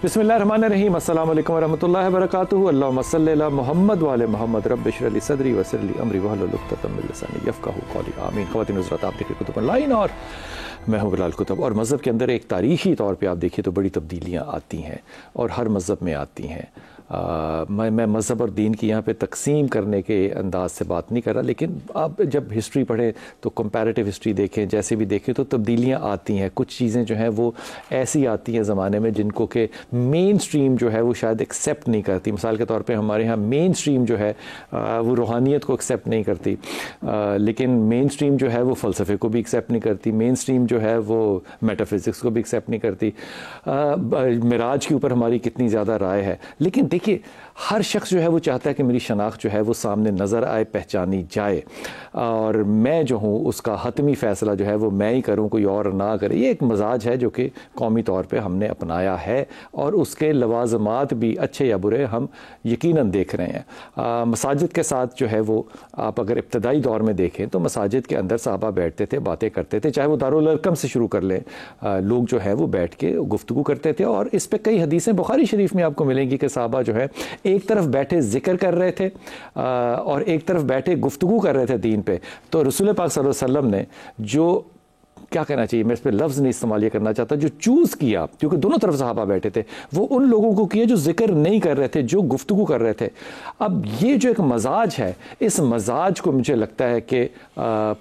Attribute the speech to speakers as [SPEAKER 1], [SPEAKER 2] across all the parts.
[SPEAKER 1] بسم اللہ الرحمن الرحیم، السلام علیکم ورحمۃ اللہ وبرکاتہ۔ اللہم صلی علی محمد وعلی محمد، رب اشرح لی صدری ویسر لی امری واحلل عقدۃ من لسانی یفقہوا قولی، آمین۔ خواتین حضرات، آپ دیکھیں کتب آن لائن اور میں ہوں بلال کتب۔ اور مذہب کے اندر ایک تاریخی طور پہ آپ دیکھیں تو بڑی تبدیلیاں آتی ہیں اور ہر مذہب میں آتی ہیں۔ میں مذہب اور دین کی یہاں پہ تقسیم کرنے کے انداز سے بات نہیں کر رہا، لیکن آپ جب ہسٹری پڑھیں تو کمپیریٹیو ہسٹری دیکھیں، جیسے بھی دیکھیں تو تبدیلیاں آتی ہیں۔ کچھ چیزیں جو ہیں وہ ایسی آتی ہیں زمانے میں جن کو کہ مین سٹریم جو ہے وہ شاید ایکسیپٹ نہیں کرتی۔ مثال کے طور پہ ہمارے ہاں مین سٹریم جو ہے وہ روحانیت کو ایکسیپٹ نہیں کرتی، لیکن مین سٹریم جو ہے وہ فلسفے کو بھی ایکسیپٹ نہیں کرتی، مین سٹریم جو ہے وہ میٹا فزکس کو بھی ایکسیپٹ نہیں کرتی۔ معراج کے اوپر ہماری کتنی زیادہ رائے ہے، لیکن دیکھیے ہر شخص جو ہے وہ چاہتا ہے کہ میری شناخت جو ہے وہ سامنے نظر آئے، پہچانی جائے، اور میں جو ہوں اس کا حتمی فیصلہ جو ہے وہ میں ہی کروں، کوئی اور نہ کرے۔ یہ ایک مزاج ہے جو کہ قومی طور پہ ہم نے اپنایا ہے، اور اس کے لوازمات بھی اچھے یا برے ہم یقیناً دیکھ رہے ہیں۔ مساجد کے ساتھ جو ہے وہ آپ اگر ابتدائی دور میں دیکھیں تو مساجد کے اندر صحابہ بیٹھتے تھے، باتیں کرتے تھے، چاہے وہ دارالارقم سے شروع کر لیں، لوگ جو ہے وہ بیٹھ کے گفتگو کرتے تھے، اور اس پہ کئی حدیثیں بخاری شریف میں آپ کو ملیں گی کہ صحابہ جو ہے ایک طرف بیٹھے ذکر کر رہے تھے اور ایک طرف بیٹھے گفتگو کر رہے تھے دین پہ۔ تو رسول پاک صلی اللہ علیہ وسلم نے جو کیا کہنا چاہیے، میں اس پہ لفظ نہیں استعمال یہ کرنا چاہتا، جو چوز کیا، کیونکہ دونوں طرف صحابہ بیٹھے تھے، وہ ان لوگوں کو کیا جو ذکر نہیں کر رہے تھے، جو گفتگو کر رہے تھے۔ اب یہ جو ایک مزاج ہے، اس مزاج کو مجھے لگتا ہے کہ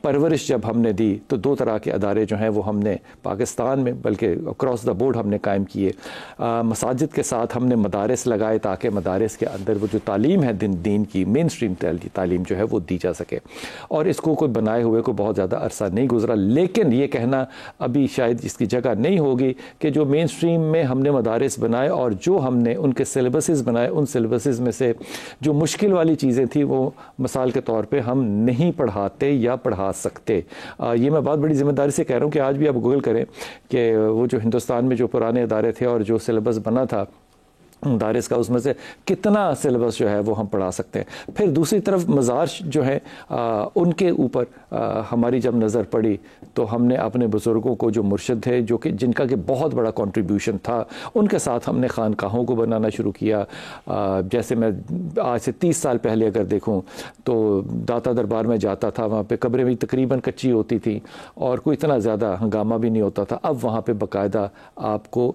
[SPEAKER 1] پرورش جب ہم نے دی تو دو طرح کے ادارے جو ہیں وہ ہم نے پاکستان میں بلکہ اکراس دا بورڈ ہم نے قائم کیے۔ مساجد کے ساتھ ہم نے مدارس لگائے تاکہ مدارس کے اندر وہ جو تعلیم ہے دین کی مین سٹریم تعلیم جو ہے وہ دی جا سکے، اور اس کو کوئی بنائے ہوئے کو بہت زیادہ عرصہ نہیں گزرا، لیکن یہ کہنا ابھی شاید اس کی جگہ نہیں ہوگی کہ جو مین سٹریم میں ہم نے مدارس بنائے اور جو ہم نے ان کے سلیبسز بنائے، ان سلیبسز میں سے جو مشکل والی چیزیں تھیں وہ مثال کے طور پہ ہم نہیں پڑھاتے یا پڑھا سکتے۔ یہ میں بہت بڑی ذمہ داری سے کہہ رہا ہوں کہ آج بھی آپ گوگل کریں کہ وہ جو ہندوستان میں جو پرانے ادارے تھے اور جو سلیبس بنا تھا مدارس کا، اس میں سے کتنا سلیبس جو ہے وہ ہم پڑھا سکتے ہیں۔ پھر دوسری طرف مزار جو ہیں ان کے اوپر ہماری جب نظر پڑی تو ہم نے اپنے بزرگوں کو جو مرشد تھے، جو کہ جن کا کہ بہت بڑا کنٹریبیوشن تھا، ان کے ساتھ ہم نے خانقاہوں کو بنانا شروع کیا۔ جیسے میں آج سے 30 سال پہلے اگر دیکھوں تو داتا دربار میں جاتا تھا، وہاں پہ قبریں بھی تقریباً کچی ہوتی تھیں اور کوئی اتنا زیادہ ہنگامہ بھی نہیں ہوتا تھا۔ اب وہاں پہ باقاعدہ آپ کو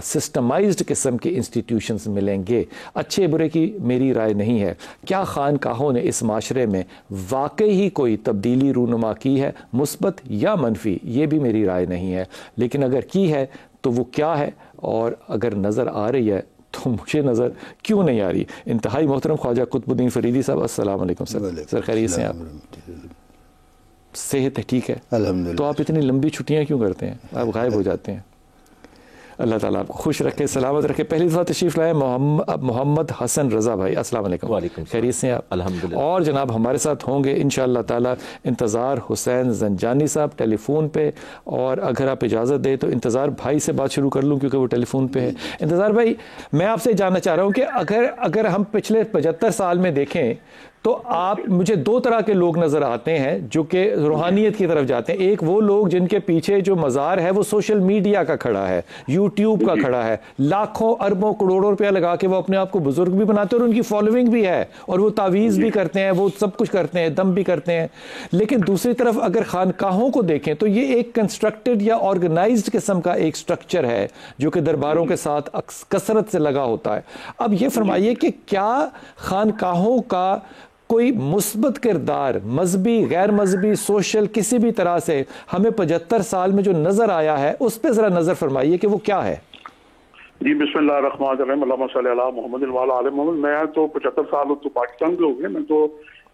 [SPEAKER 1] سسٹمائزڈ قسم کے انسٹیٹیوشنز ملیں گے۔ اچھے برے کی میری رائے نہیں ہے۔ کیا خانقاہوں نے اس معاشرے میں واقعی ہی کوئی تبدیلی رونما کی ہے، مثبت یا منفی؟ یہ بھی میری رائے نہیں ہے، لیکن اگر کی ہے تو وہ کیا ہے، اور اگر نظر آ رہی ہے تو مجھے نظر کیوں نہیں آ رہی؟ انتہائی محترم خواجہ قطب الدین فریدی صاحب، السلام علیکم سر۔ سر خیریت سے ہیں آپ؟ صحت ٹھیک ہے الحمدللہ۔ تو آپ اتنی لمبی چھٹیاں کیوں کرتے ہیں؟ آپ غائب ہو جاتے ہیں۔ اللہ تعالیٰ آپ کو خوش رکھے، سلامت رکھے۔ پہلی دفعہ تشریف لائے محمد حسن رضا بھائی، السلام علیکم۔
[SPEAKER 2] وعلیکم،
[SPEAKER 1] خیریت سے ہیں آپ؟
[SPEAKER 2] الحمدللہ۔
[SPEAKER 1] اور جناب ہمارے ساتھ ہوں گے انشاءاللہ تعالیٰ انتظار حسین زنجانی صاحب ٹیلی فون پہ، اور اگر آپ اجازت دیں تو انتظار بھائی سے بات شروع کر لوں کیونکہ وہ ٹیلی فون پہ ہے۔ انتظار بھائی، میں آپ سے جاننا چاہ رہا ہوں کہ اگر ہم پچھلے 75 سال میں دیکھیں تو آپ مجھے دو طرح کے لوگ نظر آتے ہیں جو کہ روحانیت کی طرف جاتے ہیں۔ ایک وہ لوگ جن کے پیچھے جو مزار ہے وہ سوشل میڈیا کا کھڑا ہے، یوٹیوب کا کھڑا ہے، لاکھوں اربوں کروڑوں روپیہ لگا کے وہ اپنے آپ کو بزرگ بھی بناتے ہیں اور ان کی فالوئنگ بھی ہے، اور وہ تعویذ بھی کرتے ہیں، وہ سب کچھ کرتے ہیں، دم بھی کرتے ہیں۔ لیکن دوسری طرف اگر خانقاہوں کو دیکھیں تو یہ ایک کنسٹرکٹڈ یا آرگنائزڈ قسم کا ایک سٹرکچر ہے جو کہ درباروں کے ساتھ کثرت سے لگا ہوتا ہے۔ اب یہ فرمائیے کہ کیا خانقاہوں کا کوئی مثبت کردار مذہبی، غیر مذہبی، سوشل، کسی بھی طرح سے ہمیں 75 سال میں جو نظر آیا ہے اس پہ ذرا نظر فرمائیے کہ وہ کیا ہے؟
[SPEAKER 3] جی بسم اللہ الرحمن الرحیم، اللہم صلی علی محمد وعلی آل محمد۔ میں تو 75 سال تو پاکستان کے ہو گئے، میں تو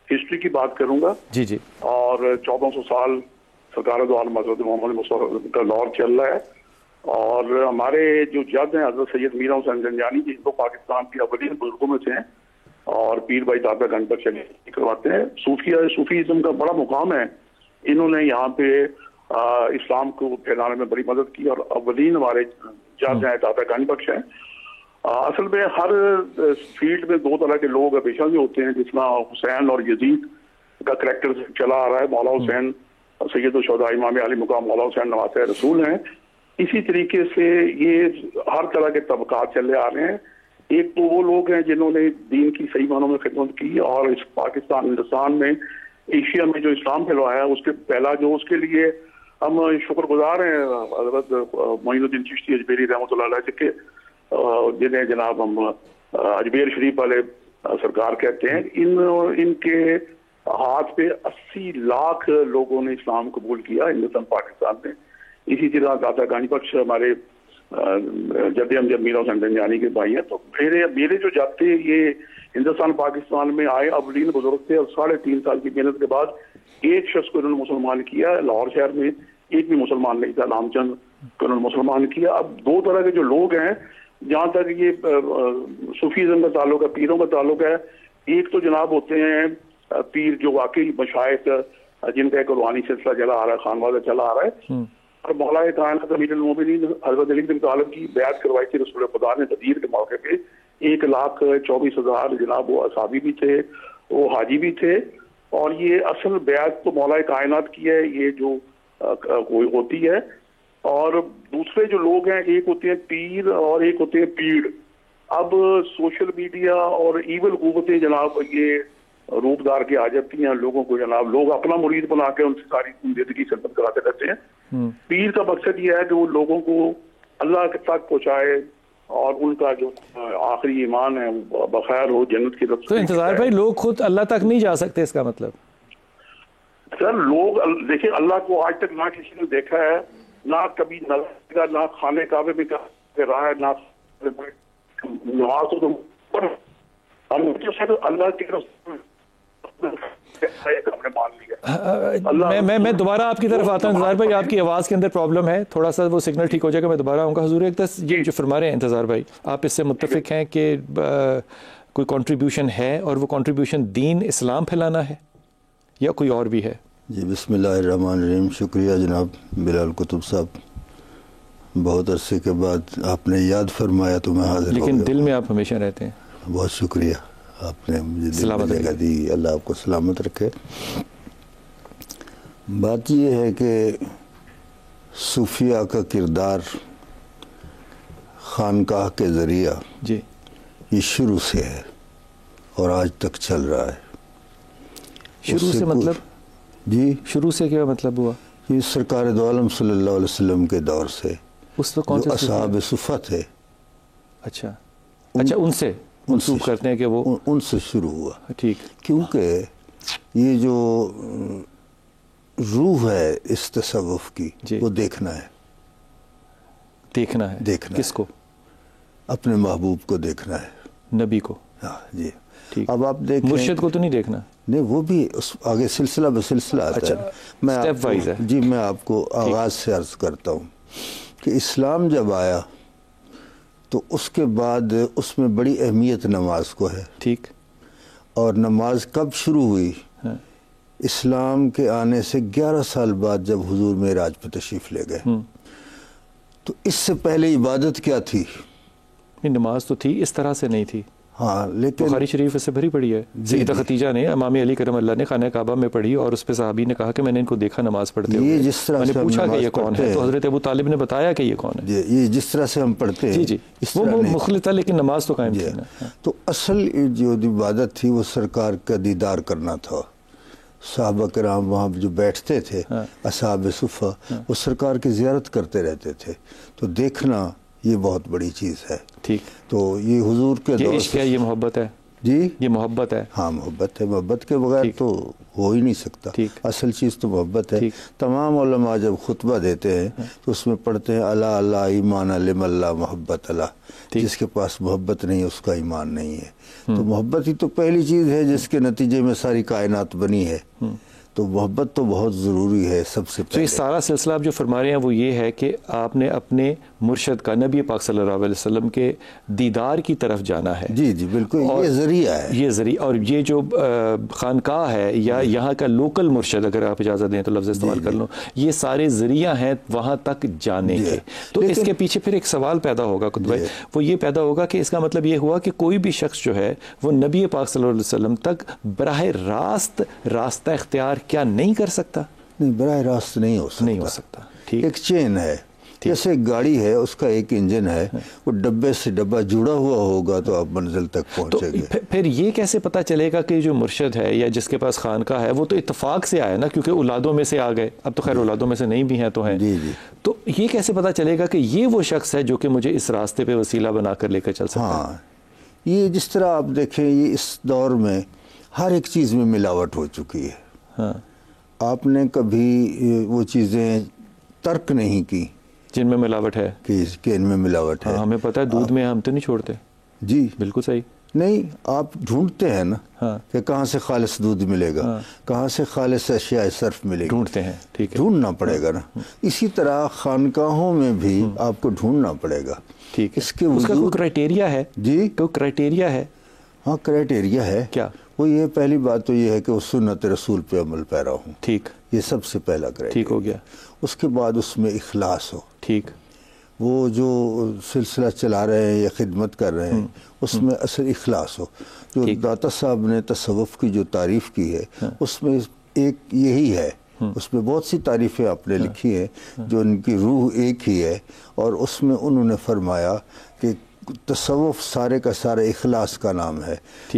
[SPEAKER 3] ہسٹری کی بات کروں گا۔
[SPEAKER 1] جی جی۔
[SPEAKER 3] اور 1400 سال سرکار دو عالم حضرت محمد مصطفیٰ کا دور چل رہا ہے، اور ہمارے جو جد ہیں حضرت سید میرا حسین زنجانی جی، تو پاکستان کے اولین بزرگوں میں سے ہیں، اور پیر بھائی داتا گنج بخش کرواتے ہیں۔ صوفیزم کا بڑا مقام ہے، انہوں نے یہاں پہ اسلام کو پھیلانے میں بڑی مدد کی، اور اولین ہمارے جج ہیں داتا گنج بخش ہیں۔ اصل میں ہر فیلڈ میں دو طرح کے لوگ ہمیشہ سے ہوتے ہیں، جس طرح حسین اور یزید کا کریکٹر چلا آ رہا ہے۔ مولا حسین سید الشہداء امام علی مقام مولا حسین نواسہ رسول ہیں، اسی طریقے سے یہ ہر طرح کے طبقات چلے آ رہے ہیں. ایک تو وہ لوگ ہیں جنہوں نے دین کی صحیح معنوں میں خدمت کی اور اس پاکستان ہندوستان میں ایشیا میں جو اسلام پھیلوایا اس کے پہلا جو اس کے لیے ہم شکر گزار ہیں حضرت معین الدین چشتی اجمیری رحمۃ اللہ علیہ کے جنہیں جناب ہم اجمیر شریف والے سرکار کہتے ہیں. ان کے ہاتھ پہ 80 لاکھ لوگوں نے اسلام قبول کیا ہندوستان پاکستان میں. اسی طرح داتا گانی بخش ہمارے جد امجد میرا حسین زنجانی کے بھائی ہیں. تو میرے جو جاتے یہ ہندوستان پاکستان میں آئے اولین بزرگ تھے اور 3.5 سال کی محنت کے بعد ایک شخص کو انہوں نے مسلمان کیا. لاہور شہر میں ایک بھی مسلمان نہیں تھا, رام چند کو انہوں نے مسلمان کیا. اب 2 طرح کے جو لوگ ہیں جہاں تک یہ صوفیزم کا تعلق ہے, پیروں کا تعلق ہے, ایک تو جناب ہوتے ہیں پیر جو واقعی مشائخ جن کا ایک روحانی سلسلہ چلا آ رہا ہے, خانوادہ چلا آ رہا ہے, اور مولا کائنات امیر المومنین حضرت علی بن طالب کی بیعت کروائی تھی رسول خدا نے تدیر کے موقع پہ. 1,24,000 جناب وہ اصحابی بھی تھے, وہ حاجی بھی تھے. اور یہ اصل بیعت تو مولا کائنات کی ہے, یہ جو ہوتی ہے. اور دوسرے جو لوگ ہیں ایک ہوتے ہیں پیر اور ایک ہوتے ہیں پیڑ. اب سوشل میڈیا اور ایول قوتیں جناب یہ روپ دار کے آ جاتی ہیں لوگوں کو, جناب لوگ اپنا مرید بنا کے ان سے ساری زندگی خدمت کراتے رہتے ہیں. پیر کا مقصد یہ ہے کہ وہ لوگوں کو اللہ کے تک پہنچائے اور ان کا جو آخری ایمان ہے بخیر ہو, جنت کی طرف.
[SPEAKER 1] تو انتظار بھائی لوگ خود اللہ تک نہیں جا سکتے, اس کا مطلب
[SPEAKER 3] سر لوگ دیکھیں اللہ کو آج تک نہ کسی نے دیکھا ہے, نہ کبھی نظر کا, نہ خانے کعبے میں رہا ہے, نہ نماز تو اللہ کی طرف
[SPEAKER 1] میں دوبارہ آپ کی طرف آتا ہوں. انتظار بھائی آپ کی آواز کے اندر پرابلم ہے, تھوڑا سا وہ سگنل ٹھیک ہو جائے گا, میں دوبارہ آؤں گا. حضور اقدس یہ جو فرما رہے ہیں انتظار بھائی, آپ اس سے متفق ہیں کہ کوئی کنٹریبیوشن ہے اور وہ کنٹریبیوشن دین اسلام پھیلانا ہے یا کوئی اور بھی ہے؟
[SPEAKER 2] جی بسم اللہ الرحمن الرحیم. شکریہ جناب بلال قطب صاحب, بہت عرصے کے بعد آپ نے یاد فرمایا تو میں حاضر.
[SPEAKER 1] لیکن دل میں آپ ہمیشہ رہتے ہیں.
[SPEAKER 2] بہت شکریہ, آپ نے مجھے
[SPEAKER 1] سلامت
[SPEAKER 2] جگہ دی, اللہ آپ کو سلامت رکھے. بات یہ ہے کہ صوفیہ کا کردار خانقاہ کے ذریعہ
[SPEAKER 1] جی
[SPEAKER 2] یہ شروع سے ہے اور آج تک چل رہا ہے.
[SPEAKER 1] شروع سے مطلب
[SPEAKER 2] جی
[SPEAKER 1] شروع سے کیا مطلب ہوا؟
[SPEAKER 2] یہ سرکار دو عالم صلی اللہ علیہ وسلم کے دور سے
[SPEAKER 1] اس تو کون سے
[SPEAKER 2] اصحاب صفہ تھے.
[SPEAKER 1] اچھا ان سے منسوخ کرتے ہیں کہ وہ
[SPEAKER 2] ان سے شروع ہوا.
[SPEAKER 1] ٹھیک,
[SPEAKER 2] کیونکہ یہ جو روح ہے اس تصوف کی وہ دیکھنا ہے.
[SPEAKER 1] کس کو؟
[SPEAKER 2] اپنے محبوب کو دیکھنا ہے,
[SPEAKER 1] نبی کو.
[SPEAKER 2] ہاں جی.
[SPEAKER 1] ٹھیک,
[SPEAKER 2] اب آپ دیکھیں
[SPEAKER 1] مرشد کو تو نہیں دیکھنا.
[SPEAKER 2] نہیں, وہ بھی اس آگے سلسلہ بسلسلہ آتا ہے. میں
[SPEAKER 1] اسٹیپ وائز ہے.
[SPEAKER 2] جی میں آپ کو آغاز سے عرض کرتا ہوں کہ اسلام جب آیا تو اس کے بعد اس میں بڑی اہمیت نماز کو ہے.
[SPEAKER 1] ٹھیک,
[SPEAKER 2] اور نماز کب شروع ہوئی؟ اسلام کے آنے سے 11 سال بعد جب حضور معراج پہ تشریف لے گئے. تو اس سے پہلے عبادت کیا تھی؟
[SPEAKER 1] نماز تو تھی, اس طرح سے نہیں تھی.
[SPEAKER 2] ہاں لیکن
[SPEAKER 1] بخاری شریف سے بھری پڑی ہے. سیدہ خدیجہ نے امام علی کرم اللہ نے خانہ کعبہ میں پڑھی اور اس پہ صحابی نے کہا کہ میں نے ان کو دیکھا نماز پڑھتے ہوئے.
[SPEAKER 2] یہ جس طرح
[SPEAKER 1] میں نے
[SPEAKER 2] سے
[SPEAKER 1] پوچھا کہ یہ کون ہے, تو حضرت ابو طالب نے بتایا کہ یہ کون ہے.
[SPEAKER 2] یہ جس طرح سے ہم پڑھتے ہیں
[SPEAKER 1] جی وہ مختلف تھا لیکن نماز تو قائم تھی نا.
[SPEAKER 2] تو اصل جو عبادت تھی وہ سرکار کا دیدار کرنا تھا. صحابہ کرام وہاں جو بیٹھتے تھے اصحاب صفہ, وہ سرکار کی زیارت کرتے رہتے تھے. تو دیکھنا یہ بہت بڑی چیز ہے.
[SPEAKER 1] ٹھیک,
[SPEAKER 2] تو یہ حضور کے
[SPEAKER 1] یہ عشق ہے, یہ محبت ہے.
[SPEAKER 2] جی
[SPEAKER 1] یہ محبت ہے.
[SPEAKER 2] ہاں محبت ہے, محبت کے بغیر تو ہو ہی نہیں سکتا. اصل چیز تو محبت ہے. تمام علماء جب خطبہ دیتے ہیں تو اس میں پڑھتے ہیں اللہ اللہ ایمان علم اللہ محبت اللہ. جس کے پاس محبت نہیں اس کا ایمان نہیں ہے. تو محبت ہی تو پہلی چیز ہے جس کے نتیجے میں ساری کائنات بنی ہے. تو محبت تو بہت ضروری ہے سب سے پہلے.
[SPEAKER 1] تو یہ سارا سلسلہ آپ جو فرما رہے ہیں وہ یہ ہے کہ آپ نے اپنے مرشد کا, نبی پاک صلی اللہ علیہ وسلم کے دیدار کی طرف جانا ہے.
[SPEAKER 2] جی جی بالکل, یہ ذریعہ ہے.
[SPEAKER 1] یہ ذریعہ, اور یہ جو خانقاہ ہے یا یہاں کا لوکل مرشد, اگر آپ اجازت دیں تو لفظ استعمال کر لوں, یہ سارے ذریعہ ہیں وہاں تک جانے کے. تو اس کے پیچھے پھر ایک سوال پیدا ہوگا قطب بھائی, وہ یہ پیدا ہوگا کہ اس کا مطلب یہ ہوا کہ کوئی بھی شخص جو ہے وہ نبی پاک صلی اللہ علیہ وسلم تک براہ راست راستہ اختیار کیا نہیں کر سکتا؟
[SPEAKER 2] نہیں, براہ راست نہیں ہو سکتا.
[SPEAKER 1] ٹھیک,
[SPEAKER 2] ایک چین ہے. جیسے ایک گاڑی ہے اس کا ایک انجن ہے، وہ ڈبے سے ڈبہ جڑا ہوا ہوگا تو آپ منزل تک پہنچے گے۔
[SPEAKER 1] پھر یہ کیسے پتہ چلے گا کہ جو مرشد ہے یا جس کے پاس خانقاہ ہے وہ تو اتفاق سے آیا نا، کیونکہ اولادوں میں سے آ گئے، اب تو خیر اولادوں میں سے نہیں بھی ہیں تو ہیں، تو یہ کیسے پتہ چلے گا کہ یہ وہ شخص ہے جو کہ مجھے اس راستے پہ وسیلہ بنا کر لے کر چل سکتا ہے؟
[SPEAKER 2] ہاں، یہ جس طرح آپ دیکھیں یہ اس دور میں ہر ایک چیز میں ملاوٹ ہو چکی ہے۔
[SPEAKER 1] ہاں،
[SPEAKER 2] آپ نے کبھی وہ چیزیں ترک نہیں کی
[SPEAKER 1] جن میں ملاوٹ ہے
[SPEAKER 2] کہ ان میں ملاوٹ ہے؟
[SPEAKER 1] ہمیں پتہ ہے دودھ میں ہم تو نہیں چھوڑتے۔
[SPEAKER 2] جی
[SPEAKER 1] بالکل صحیح۔
[SPEAKER 2] نہیں، آپ ڈھونڈتے ہیں نا کہ کہاں سے خالص دودھ ملے گا، کہاں سے خالص اشیاء صرف ملے گی،
[SPEAKER 1] ڈھونڈتے ہیں، ٹھیک ہے،
[SPEAKER 2] ڈھونڈنا پڑے گا نا۔ اسی طرح خانقاہوں میں بھی آپ کو ڈھونڈنا پڑے گا۔
[SPEAKER 1] ٹھیک ہے،
[SPEAKER 2] اس کے
[SPEAKER 1] اس کا کوئی کرائٹیریا ہے؟
[SPEAKER 2] جی،
[SPEAKER 1] کوئی کرائٹیریا ہے؟
[SPEAKER 2] ہاں، کرائٹیریا ہے۔
[SPEAKER 1] کیا؟
[SPEAKER 2] وہ یہ پہلی بات تو یہ ہے کہ وہ سنت رسول پہ عمل پیرا ہوں۔
[SPEAKER 1] ٹھیک،
[SPEAKER 2] یہ سب سے پہلا کرائٹیریا۔
[SPEAKER 1] ٹھیک ہو گیا۔
[SPEAKER 2] اس کے بعد اس میں اخلاص ہو۔
[SPEAKER 1] ٹھیک،
[SPEAKER 2] وہ جو سلسلہ چلا رہے ہیں یا خدمت کر رہے ہیں اس میں اصل اخلاص ہو۔ جو داتا صاحب نے تصوف کی جو تعریف کی ہے اس میں ایک یہی ہے، اس میں بہت سی تعریفیں آپ نے لکھی ہیں جو ان کی روح ایک ہی ہے، اور اس میں انہوں نے فرمایا کہ تصوف سارے کا سارا اخلاص کا نام ہے۔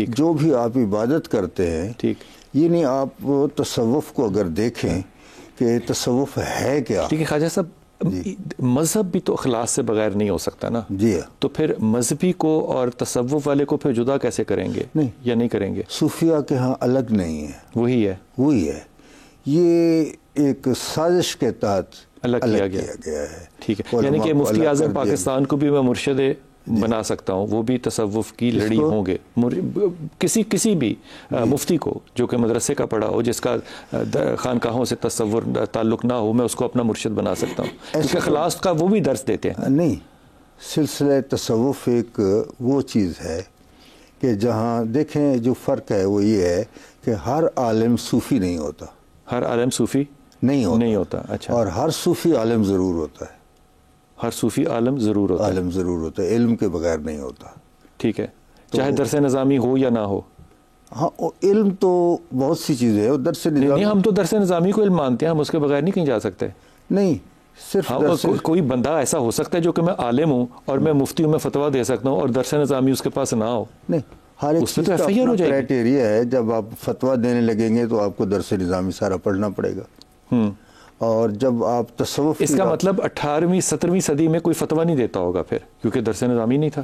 [SPEAKER 2] جو بھی آپ عبادت کرتے ہیں، یعنی آپ تصوف کو اگر دیکھیں کہ تصوف ہے کیا۔
[SPEAKER 1] ٹھیک ہے خواجہ صاحب، مذہب بھی تو اخلاص سے بغیر نہیں ہو سکتا نا۔
[SPEAKER 2] جی،
[SPEAKER 1] تو پھر مذہبی کو اور تصوف والے کو پھر جدا کیسے کریں گے؟
[SPEAKER 2] نہیں،
[SPEAKER 1] یا نہیں کریں گے؟
[SPEAKER 2] صوفیہ کے ہاں الگ نہیں ہے،
[SPEAKER 1] وہی ہے،
[SPEAKER 2] وہی ہے۔ یہ ایک سازش کے تحت
[SPEAKER 1] الگ کیا گیا ہے۔ ٹھیک ہے، یعنی کہ مفتی اعظم پاکستان کو بھی میں مرشد بنا سکتا ہوں، وہ بھی تصوف کی لڑی ہوں گے، کسی بھی مفتی کو جو کہ مدرسے کا پڑھا ہو، جس کا خانقاہوں سے تصور تعلق نہ ہو، میں اس کو اپنا مرشد بنا سکتا ہوں، کیونکہ اخلاص کا وہ بھی درس دیتے ہیں۔
[SPEAKER 2] نہیں، سلسلہ تصوف ایک وہ چیز ہے کہ جہاں دیکھیں جو فرق ہے وہ یہ ہے کہ ہر عالم صوفی نہیں ہوتا،
[SPEAKER 1] ہر عالم صوفی نہیں ہوتا، اچھا،
[SPEAKER 2] اور ہر صوفی عالم ضرور ہوتا ہے،
[SPEAKER 1] ہر صوفی عالم ضرور ہوتا ہے،
[SPEAKER 2] عالم ضرور ہوتا ہے، علم کے بغیر نہیں ہوتا۔
[SPEAKER 1] ٹھیک ہے، چاہے درس نظامی ہو یا نہ ہو۔
[SPEAKER 2] ہاں، علم تو بہت سی چیزیں ہیں، درس نظامی
[SPEAKER 1] نہیں، ہم تو درس نظامی کو علم مانتے ہیں، ہم اس کے بغیر نہیں کہیں جا سکتے۔
[SPEAKER 2] نہیں، صرف
[SPEAKER 1] کوئی بندہ ایسا ہو سکتا ہے جو کہ میں عالم ہوں اور میں مفتی ہوں، میں فتویٰ دے سکتا ہوں اور درس نظامی اس کے پاس نہ ہو۔
[SPEAKER 2] نہیں، ہر ایک چیز کا اپنا کرائٹیریا ہے۔ جب آپ فتویٰ دینے لگیں گے تو آپ کو درس نظامی سارا پڑھنا پڑے گا، اور جب آپ تصوف،
[SPEAKER 1] اس کا مطلب 18ویں 17ویں صدی میں کوئی فتویٰ نہیں دیتا ہوگا پھر، کیونکہ درس نظامی نہیں تھا۔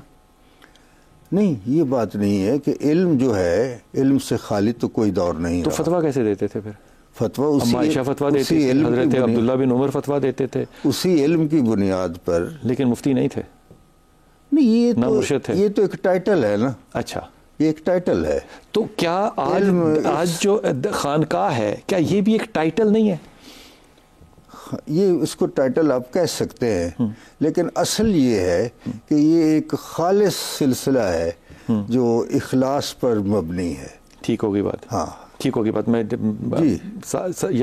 [SPEAKER 2] نہیں، یہ بات نہیں ہے کہ علم جو ہے، علم سے خالی تو کوئی دور نہیں،
[SPEAKER 1] تو فتویٰ کیسے دیتے تھے پھر؟
[SPEAKER 2] فتویٰ
[SPEAKER 1] عائشہ فتویٰ دیتی تھی، حضرت عبداللہ بن عمر فتویٰ دیتے تھے،
[SPEAKER 2] اسی علم کی بنیاد پر،
[SPEAKER 1] لیکن مفتی نہیں تھے۔
[SPEAKER 2] نہیں، یہ تو ایک ٹائٹل ہے نا۔
[SPEAKER 1] اچھا،
[SPEAKER 2] یہ ایک ٹائٹل ہے۔
[SPEAKER 1] تو کیا آج جو خانقاہ ہے کیا یہ بھی ایک ٹائٹل نہیں ہے؟
[SPEAKER 2] یہ اس کو ٹائٹل آپ کہہ سکتے ہیں، لیکن اصل یہ ہے کہ یہ ایک خالص سلسلہ ہے جو اخلاص پر مبنی ہے۔
[SPEAKER 1] ٹھیک ہوگی بات،
[SPEAKER 2] ہاں
[SPEAKER 1] ٹھیک ہوگی بات۔ میں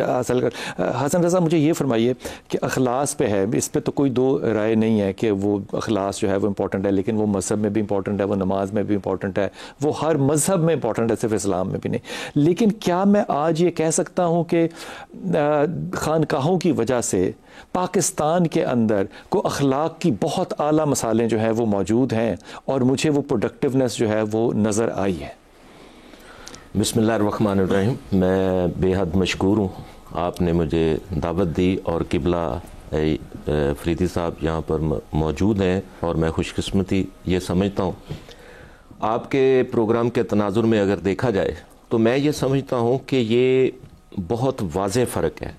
[SPEAKER 1] حاصل کر حسن رضا، مجھے یہ فرمائیے کہ اخلاص پہ ہے، اس پہ تو کوئی دو رائے نہیں ہے کہ وہ اخلاص جو ہے وہ امپورٹنٹ ہے، لیکن وہ مذہب میں بھی امپورٹنٹ ہے، وہ نماز میں بھی امپورٹنٹ ہے، وہ ہر مذہب میں امپورٹنٹ ہے، صرف اسلام میں بھی نہیں۔ لیکن کیا میں آج یہ کہہ سکتا ہوں کہ خانقاہوں کی وجہ سے پاکستان کے اندر کو اخلاق کی بہت اعلیٰ مثالیں جو ہیں وہ موجود ہیں اور مجھے وہ پروڈکٹیونیس جو ہے وہ نظر آئی ہے؟
[SPEAKER 4] بسم اللہ الرحمن الرحیم۔ میں بے حد مشکور ہوں، آپ نے مجھے دعوت دی اور قبلہ فریدی صاحب یہاں پر موجود ہیں، اور میں خوش قسمتی یہ سمجھتا ہوں آپ کے پروگرام کے تناظر میں اگر دیکھا جائے تو میں یہ سمجھتا ہوں کہ یہ بہت واضح فرق ہے۔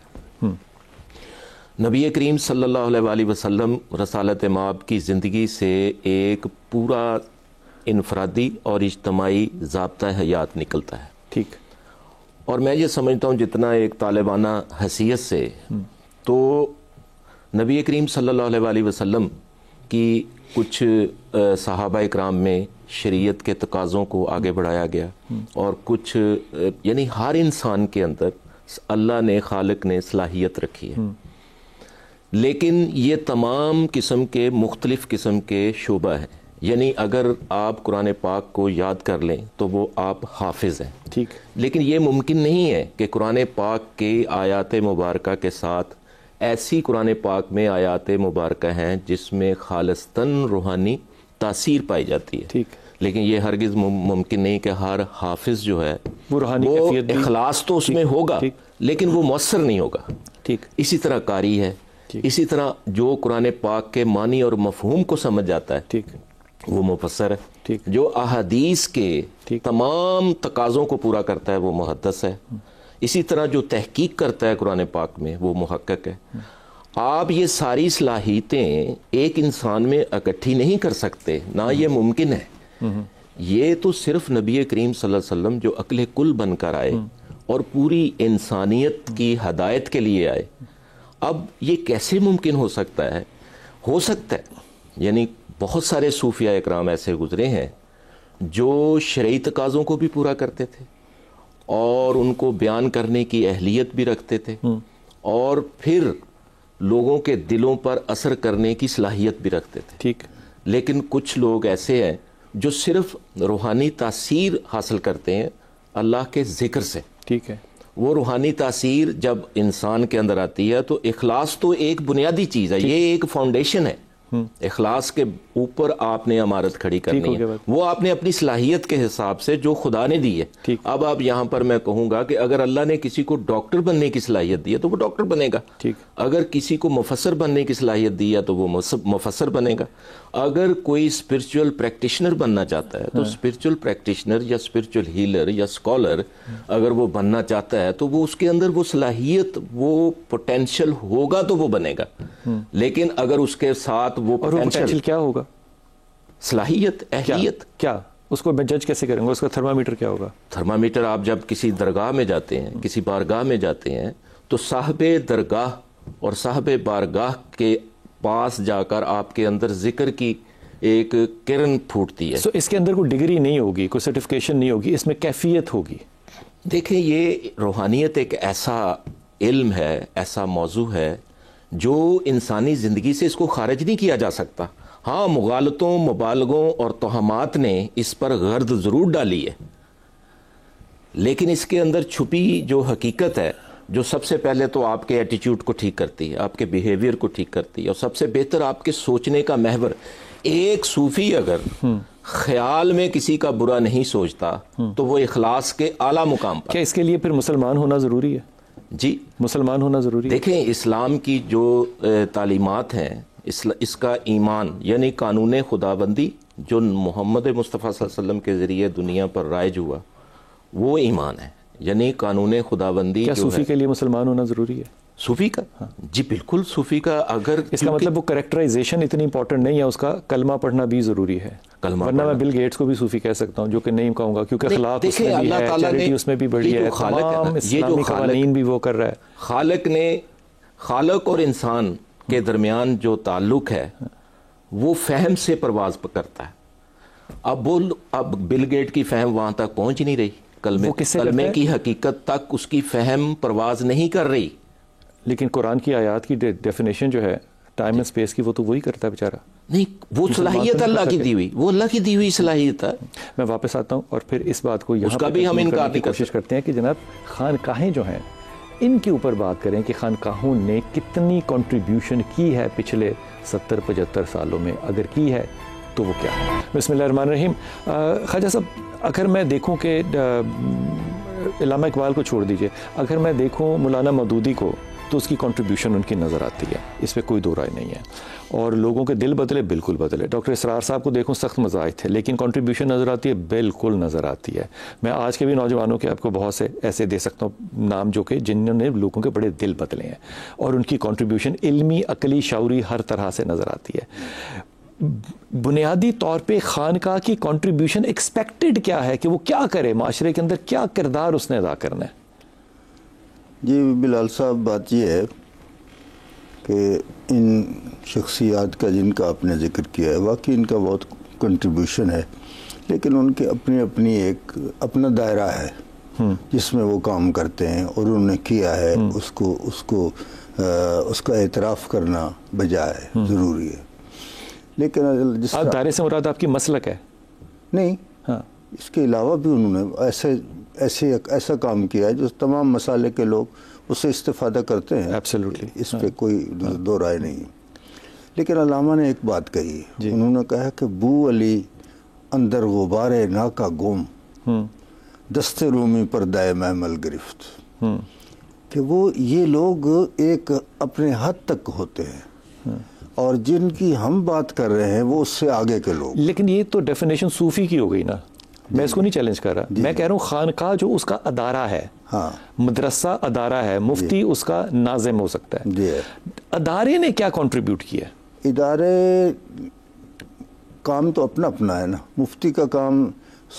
[SPEAKER 4] نبی کریم صلی اللہ علیہ وآلہ وسلم رسالت مآب کی زندگی سے ایک پورا انفرادی اور اجتماعی ضابطہ حیات نکلتا ہے۔
[SPEAKER 1] ٹھیک،
[SPEAKER 4] اور میں یہ سمجھتا ہوں جتنا ایک طالبانہ حیثیت سے تو نبی کریم صلی اللہ علیہ وآلہ وسلم کی کچھ صحابہ اکرام میں شریعت کے تقاضوں کو آگے بڑھایا گیا، اور کچھ یعنی ہر انسان کے اندر اللہ نے، خالق نے صلاحیت رکھی ہے، لیکن یہ تمام قسم کے مختلف قسم کے شعبہ ہیں۔ یعنی اگر آپ قرآن پاک کو یاد کر لیں تو وہ آپ حافظ ہیں،
[SPEAKER 1] ٹھیک،
[SPEAKER 4] لیکن یہ ممکن نہیں ہے کہ قرآن پاک کے آیات مبارکہ کے ساتھ ایسی قرآن پاک میں آیات مبارکہ ہیں جس میں خالصتاً روحانی تاثیر پائی جاتی ہے.
[SPEAKER 1] ٹھیک.
[SPEAKER 4] لیکن یہ ہرگز ممکن نہیں کہ ہر حافظ جو ہے
[SPEAKER 1] وہ روحانی
[SPEAKER 4] اخلاص تو اس میں ہوگا لیکن وہ مؤثر نہیں ہوگا.
[SPEAKER 1] ٹھیک.
[SPEAKER 4] اسی طرح قاری ہے, اسی طرح جو قرآن پاک کے معنی اور مفہوم کو سمجھ جاتا ہے
[SPEAKER 1] ٹھیک
[SPEAKER 4] وہ مفسر ہے.
[SPEAKER 1] ٹھیک.
[SPEAKER 4] جو احادیث کے تمام تقاضوں کو پورا کرتا ہے وہ محدث ہے. اسی طرح جو تحقیق کرتا ہے قرآن پاک میں وہ محقق ہے. آپ یہ ساری صلاحیتیں ایک انسان میں اکٹھی نہیں کر سکتے, نہ یہ ممکن ہے. یہ تو صرف نبی کریم صلی اللہ علیہ وسلم جو عقل کل بن کر آئے اور پوری انسانیت کی ہدایت کے لیے آئے. اب یہ کیسے ممکن ہو سکتا ہے؟ ہو سکتا ہے, یعنی بہت سارے صوفیاء اکرام ایسے گزرے ہیں جو شرعی تقاضوں کو بھی پورا کرتے تھے اور ان کو بیان کرنے کی اہلیت بھی رکھتے تھے اور پھر لوگوں کے دلوں پر اثر کرنے کی صلاحیت بھی رکھتے تھے.
[SPEAKER 1] ٹھیک.
[SPEAKER 4] لیکن کچھ لوگ ایسے ہیں جو صرف روحانی تاثیر حاصل کرتے ہیں اللہ کے ذکر سے.
[SPEAKER 1] ٹھیک ہے.
[SPEAKER 4] وہ روحانی تاثیر جب انسان کے اندر آتی ہے تو اخلاص تو ایک بنیادی چیز ہے, یہ ایک فاؤنڈیشن ہے. اخلاص کے اوپر آپ نے عمارت کھڑی کرنی ہے, وہ آپ نے اپنی صلاحیت کے حساب سے جو خدا نے دی ہے. اب آپ یہاں پر میں کہوں گا کہ اگر اللہ نے کسی کو ڈاکٹر بننے کی صلاحیت دی ہے تو وہ ڈاکٹر بنے گا. اگر کسی کو مفسر بننے کی صلاحیت دی ہے تو وہ مفسر بنے گا. اگر کوئی اسپرچول پریکٹیشنر بننا چاہتا ہے تو اسپرچول پریکٹیشنر یا اسپرچول ہیلر یا اسکالر اگر وہ بننا چاہتا ہے تو وہ اس کے اندر وہ صلاحیت, وہ پوٹینشل ہوگا تو وہ بنے گا. لیکن اگر اس کے ساتھ وہ
[SPEAKER 1] پوٹینشل کیا ہوگا؟
[SPEAKER 4] صلاحیت, اہلیت.
[SPEAKER 1] کیا اس کو میں جج کیسے کریں گے؟ اس کا تھرمامیٹر کیا ہوگا؟
[SPEAKER 4] تھرمامیٹر آپ جب کسی درگاہ میں جاتے ہیں, کسی بارگاہ میں جاتے ہیں تو صاحب درگاہ اور صاحب بارگاہ کے پاس جا کر آپ کے اندر ذکر کی ایک کرن پھوٹتی ہے.
[SPEAKER 1] اس کے اندر کوئی ڈگری نہیں ہوگی, کوئی سرٹیفکیشن نہیں ہوگی, اس میں کیفیت ہوگی.
[SPEAKER 4] دیکھیں یہ روحانیت ایک ایسا علم ہے, ایسا موضوع ہے جو انسانی زندگی سے اس کو خارج نہیں کیا جا سکتا. ہاں مغالطوں, مبالغوں اور توہمات نے اس پر غرد ضرور ڈالی ہے, لیکن اس کے اندر چھپی جو حقیقت ہے جو سب سے پہلے تو آپ کے ایٹیٹیوڈ کو ٹھیک کرتی ہے, آپ کے بیہیویئر کو ٹھیک کرتی ہے, اور سب سے بہتر آپ کے سوچنے کا محور. ایک صوفی اگر خیال میں کسی کا برا نہیں سوچتا تو وہ اخلاص کے اعلیٰ مقام پر.
[SPEAKER 1] کیا اس کے لیے پھر مسلمان ہونا ضروری ہے؟
[SPEAKER 4] جی مسلمان ہونا ضروری ہے. دیکھیں اسلام کی جو تعلیمات ہیں, اس کا ایمان یعنی قانون خداوندی جو محمد مصطفیٰ صلی اللہ علیہ وسلم کے ذریعے دنیا پر رائج ہوا وہ ایمان ہے, یعنی قانون خداوندی.
[SPEAKER 1] کیا صوفی کے لیے مسلمان ہونا ضروری ہے؟
[SPEAKER 4] صوفی کا جی بالکل. صوفی کا اگر
[SPEAKER 1] اس کا مطلب وہ کریکٹرائزیشن اتنی امپورٹنٹ نہیں ہے, اس کا کلمہ پڑھنا بھی ضروری ہے. ورنہ میں بل گیٹس کو بھی صوفی کہہ سکتا ہوں, جو کہ نہیں کہوں گا کیونکہ اخلاق اس میں بھی ہے, چیریٹی اس میں بھی بڑی ہے, تمام اسلامی قوانین بھی وہ کر رہا ہے.
[SPEAKER 4] خالق نے, خالق اور انسان کے درمیان جو تعلق ہے وہ فہم سے پرواز کرتا ہے. اب بل گیٹ کی فہم وہاں تک پہنچ نہیں رہی, کلمے کی حقیقت تک اس کی فہم پرواز نہیں کر رہی.
[SPEAKER 1] لیکن قرآن کی آیات کی ڈیفینیشن جو ہے ٹائم اینڈ سپیس کی, وہ تو وہی کرتا ہے بیچارہ.
[SPEAKER 4] نہیں, وہ صلاحیت اللہ کی دی ہوئی, وہ اللہ کی دی ہوئی صلاحیت ہے.
[SPEAKER 1] میں واپس آتا ہوں اور پھر اس بات کو
[SPEAKER 4] یہاں بھی ہم انکار کی
[SPEAKER 1] کوشش کرتے ہیں کہ جناب خانقاہیں جو ہیں ان کے اوپر بات کریں کہ خانقاہوں نے کتنی کنٹریبیوشن کی ہے پچھلے 70-75 سالوں میں, اگر کی ہے تو وہ کیا ہے. بسم اللہ الرحمن الرحیم. خواجہ صاحب, اگر میں دیکھوں کہ علامہ اقبال کو چھوڑ دیجئے, اگر میں دیکھوں مولانا مودودی کو تو اس کی کنٹریبیوشن ان کی نظر آتی ہے, اس پہ کوئی دو رائے نہیں ہے. اور لوگوں کے دل بدلے, بالکل بدلے. ڈاکٹر اسرار صاحب کو دیکھوں سخت مزاج تھے, لیکن کنٹریبیوشن نظر آتی ہے, بالکل نظر آتی ہے. میں آج کے بھی نوجوانوں کے آپ کو بہت سے ایسے دے سکتا ہوں نام جو کہ جنہوں نے لوگوں کے بڑے دل بدلے ہیں, اور ان کی کنٹریبیوشن علمی, عقلی, شعوری ہر طرح سے نظر آتی ہے. بنیادی طور پہ خانقاہ کی کنٹریبیوشن ایکسپیکٹڈ کیا ہے کہ وہ کیا کرے, معاشرے کے اندر کیا کردار اس نے ادا کرنا ہے؟
[SPEAKER 2] جی بلال صاحب, بات یہ ہے کہ ان شخصیات کا جن کا آپ نے ذکر کیا ہے واقعی ان کا بہت کنٹریبیوشن ہے, لیکن ان کے اپنی ایک اپنا دائرہ ہے جس میں وہ کام کرتے ہیں, اور انہوں نے کیا ہے اس کا اعتراف کرنا بجائے ضروری ہے. لیکن جس
[SPEAKER 1] دائرے سے مراد آپ کی مسلک ہے
[SPEAKER 2] نہیں,
[SPEAKER 1] ہاں,
[SPEAKER 2] اس کے علاوہ بھی انہوں نے ایسا کام کیا ہے جو تمام مسالے کے لوگ اس سے استفادہ کرتے ہیں
[SPEAKER 1] ایبسلیوٹلی،
[SPEAKER 2] اس پہ کوئی دو رائے نہیں ہے. لیکن علامہ نے ایک بات کہی، انہوں نے کہا کہ بو علی اندر غبار ناکا گم، دست رومی پر دائے محمل گرفت، کہ وہ یہ لوگ ایک اپنے حد تک ہوتے ہیں اور جن کی ہم بات کر رہے ہیں وہ اس سے آگے کے لوگ.
[SPEAKER 1] لیکن یہ تو ڈیفینیشن صوفی کی ہو گئی نا، میں اس کو نہیں چیلنج کر رہا، میں کہہ رہا ہوں خانقاہ جو اس کا ادارہ ہے، مدرسہ ادارہ ہے، مفتی اس کا ناظم ہو سکتا ہے، ادارے نے کیا کنٹریبیوٹ کیا؟
[SPEAKER 2] ادارے کام تو اپنا اپنا ہے نا. مفتی کا کام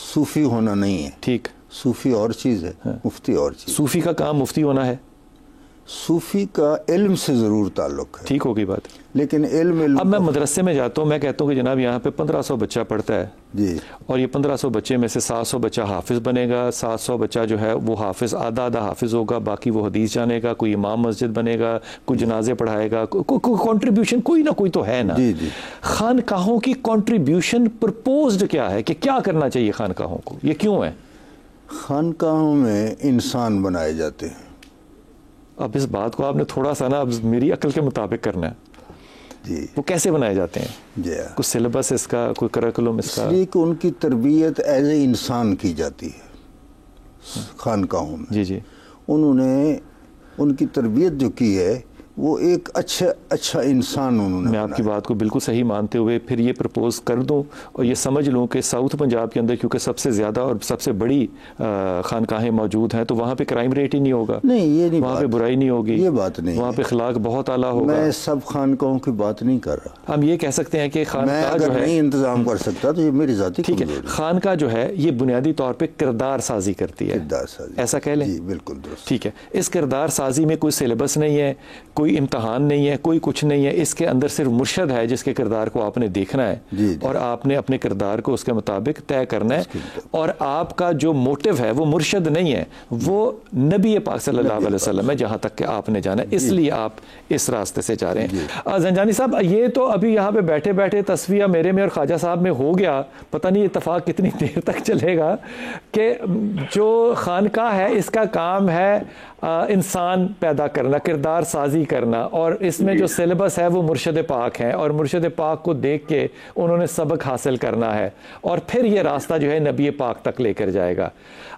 [SPEAKER 2] صوفی ہونا نہیں ہے،
[SPEAKER 1] ٹھیک،
[SPEAKER 2] صوفی اور چیز ہے، مفتی اور چیز.
[SPEAKER 1] صوفی کا کام مفتی ہونا ہے،
[SPEAKER 2] صوفی کا علم سے ضرور تعلق ہے،
[SPEAKER 1] ٹھیک ہوگی بات.
[SPEAKER 2] لیکن علم
[SPEAKER 1] اب میں مدرسے میں جاتا ہوں، میں کہتا ہوں کہ جناب یہاں پہ 1500 بچہ پڑھتا ہے
[SPEAKER 2] جی،
[SPEAKER 1] اور یہ 1500 بچے میں سے 700 بچہ حافظ بنے گا، 700 بچہ جو ہے وہ حافظ آدھا حافظ ہوگا، باقی وہ حدیث جانے گا، کوئی امام مسجد بنے گا، کوئی جنازے پڑھائے گا، کنٹریبیوشن کوئی نہ کوئی تو ہے نا.
[SPEAKER 2] جی جی.
[SPEAKER 1] خانقاہوں کی کنٹریبیوشن پرپوزڈ کیا ہے کہ کیا کرنا چاہیے خانقاہوں کو، یہ کیوں ہے؟
[SPEAKER 2] خانقاہوں میں انسان بنائے جاتے ہیں.
[SPEAKER 1] اب اس بات کو آپ نے تھوڑا سا نا اب میری عقل کے مطابق کرنا ہے.
[SPEAKER 2] جی.
[SPEAKER 1] وہ کیسے بنائے جاتے ہیں؟
[SPEAKER 2] جی.
[SPEAKER 1] کوئی سلیبس اس کا، کوئی کریکولم اس کا؟
[SPEAKER 2] اس لیے کہ ان کی تربیت ایز اے انسان کی جاتی ہے خانقاہوں میں.
[SPEAKER 1] جی جی.
[SPEAKER 2] انہوں نے ان کی تربیت جو کی ہے وہ ایک اچھا انسان انہوں نے.
[SPEAKER 1] میں آپ کی بات کو بالکل صحیح مانتے ہوئے پھر یہ پرپوز کر دوں اور یہ سمجھ لوں کہ ساؤتھ پنجاب کے اندر کیونکہ سب سے زیادہ اور سب سے بڑی خانقاہیں موجود ہیں تو وہاں پہ کرائم ریٹ ہی نہیں ہوگا.
[SPEAKER 2] نہیں، یہ نہیں،
[SPEAKER 1] وہاں پہ برائی نہیں ہوگی،
[SPEAKER 2] یہ بات نہیں،
[SPEAKER 1] وہاں پہ اخلاق بہت اعلیٰ ہوگا.
[SPEAKER 2] میں سب خانقاہوں کی بات نہیں کر رہا.
[SPEAKER 1] ہم یہ کہہ سکتے ہیں کہ خانقاہ جو ہے
[SPEAKER 2] نہیں انتظام کر سکتا تو یہ میری ذاتی
[SPEAKER 1] ٹھیک ہے، خانقاہ جو ہے یہ بنیادی طور پہ کردار سازی کرتی ہے،
[SPEAKER 2] کردار سازی،
[SPEAKER 1] ایسا کہہ لیں.
[SPEAKER 2] جی بالکل درست.
[SPEAKER 1] ٹھیک ہے، اس کردار سازی میں کوئی سلیبس نہیں ہے، کوئی امتحان نہیں ہے، کوئی کچھ نہیں ہے. اس کے اندر صرف مرشد ہے جس کے کردار کو آپ نے دیکھنا ہے اور آپ نے اپنے کردار کو اس کے مطابق طے کرنا ہے. اور آپ کا جو موٹیو ہے وہ مرشد نہیں ہے، وہ نبی پاک صلی اللہ علیہ وسلم ہے جہاں تک کہ آپ نے جانا ہے. اس لیے آپ اس راستے سے جا رہے ہیں. زنجانی صاحب یہ تو ابھی یہاں پہ بیٹھے بیٹھے تصفیہ میرے میں اور خواجہ صاحب میں ہو گیا، پتہ نہیں اتفاق کتنی دیر تک چلے گا، کہ جو خانقاہ ہے اس کا کام ہے انسان پیدا کرنا، کردار سازی کرنا، اور اس میں جو سلیبس ہے وہ مرشد پاک ہے اور مرشد پاک کو دیکھ کے انہوں نے سبق حاصل کرنا ہے اور پھر یہ راستہ جو ہے نبی پاک تک لے کر جائے گا.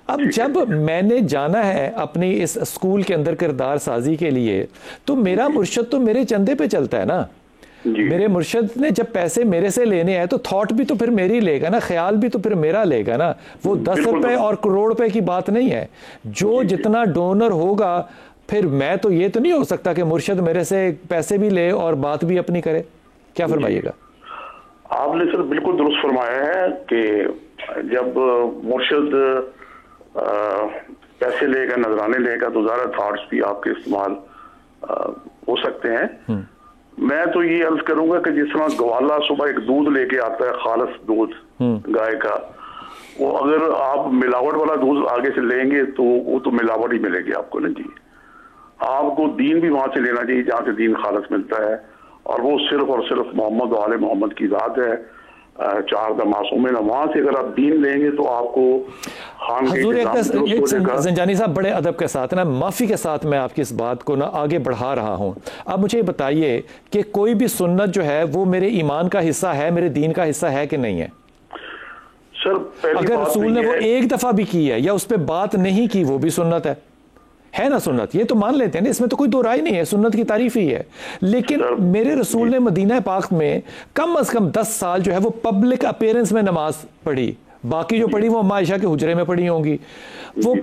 [SPEAKER 1] اب جب میں نے جانا ہے اپنی اس اسکول کے اندر کردار سازی کے لیے تو میرا مرشد تو میرے چندے پہ چلتا ہے نا. میرے مرشد نے جب پیسے میرے سے لینے ہیں تو تھاٹ بھی تو پھر میری لے گا نا، خیال بھی تو پھر میرا لے گا نا. وہ 10 روپے اور کروڑ روپے کی بات نہیں ہے. جو جتنا ڈونر ہوگا پھر میں تو یہ تو نہیں ہو سکتا کہ مرشد میرے سے پیسے بھی لے اور بات بھی اپنی کرے. کیا فرمائیے گا؟
[SPEAKER 3] آپ نے سر بالکل درست فرمایا ہے کہ جب مرشد پیسے لے گا، نذرانے لے گا تو زیادہ تھاٹس بھی آپ کے استعمال ہو سکتے ہیں. میں تو یہ عرض کروں گا کہ جس طرح گوالا صبح ایک دودھ لے کے آتا ہے، خالص دودھ گائے کا، وہ اگر آپ ملاوٹ والا دودھ آگے سے لیں گے تو وہ تو ملاوٹ ہی ملے گی آپ کو نا. جی آپ کو دین بھی وہاں سے لینا چاہیے جہاں سے دین خالص ملتا ہے، اور وہ صرف اور صرف محمد و آل محمد کی ذات ہے، 4 معصومین. وہاں سے اگر آپ دین لیں گے تو آپ کو
[SPEAKER 1] حضور زنجانی صاحب بڑے ادب کے ساتھ نا، معافی کے ساتھ میں آپ کی اس بات کو نا آگے بڑھا رہا ہوں. اب مجھے بتائیے کہ کوئی بھی سنت جو ہے وہ میرے ایمان کا حصہ ہے، میرے دین کا حصہ ہے کہ نہیں ہے؟
[SPEAKER 3] سر
[SPEAKER 1] اگر رسول نے وہ ایک دفعہ بھی کی ہے یا اس پہ بات نہیں کی وہ بھی سنت ہے نا. سنت یہ تو مان لیتے ہیں نا، اس میں تو کوئی دو رائے نہیں ہے، سنت کی تعریف ہی ہے. لیکن میرے رسول نے مدینہ پاک میں کم از کم 10 سال جو ہے وہ پبلک اپیرنس میں نماز پڑھی. باقی جو پڑھی وہ عائشہ کے حجرے میں پڑھی ہوں گی. وہ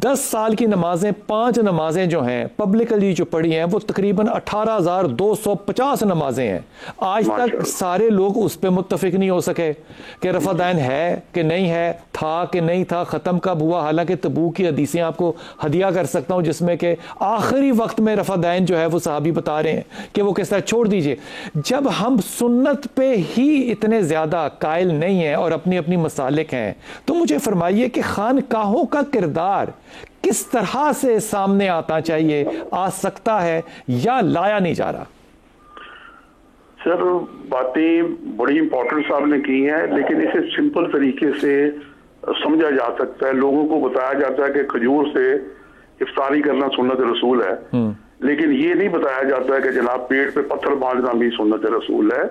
[SPEAKER 1] 10 سال کی نمازیں، 5 نمازیں جو ہیں پبلکلی جو پڑھی ہیں وہ تقریباً 18,250 نمازیں ہیں. آج تک سارے لوگ اس پہ متفق نہیں ہو سکے کہ رفع دین ہے کہ نہیں ہے، تھا کہ نہیں تھا، ختم کب ہوا. حالانکہ تبوک کی حدیثیں آپ کو ہدیہ کر سکتا ہوں جس میں کہ آخری وقت میں رفع دین جو ہے وہ صحابی بتا رہے ہیں کہ وہ کس طرح. چھوڑ دیجئے، جب ہم سنت پہ ہی اتنے زیادہ قائل نہیں ہیں اور اپنی اپنی مسالک ہیں تو مجھے فرمائیے کہ خانقاہوں کا کردار کس طرح سے سامنے آتا چاہیے، آ سکتا ہے یا لایا نہیں جا رہا؟
[SPEAKER 3] سر باتیں بڑی امپورٹنٹ صاحب نے کی ہیں، لیکن اسے سمپل طریقے سے سمجھا جا سکتا ہے. لوگوں کو بتایا جاتا ہے کہ کھجور سے افطاری کرنا سنت رسول ہے، لیکن یہ نہیں بتایا جاتا ہے کہ جناب پیٹ پہ پتھر باندھنا بھی سنت رسول ہے.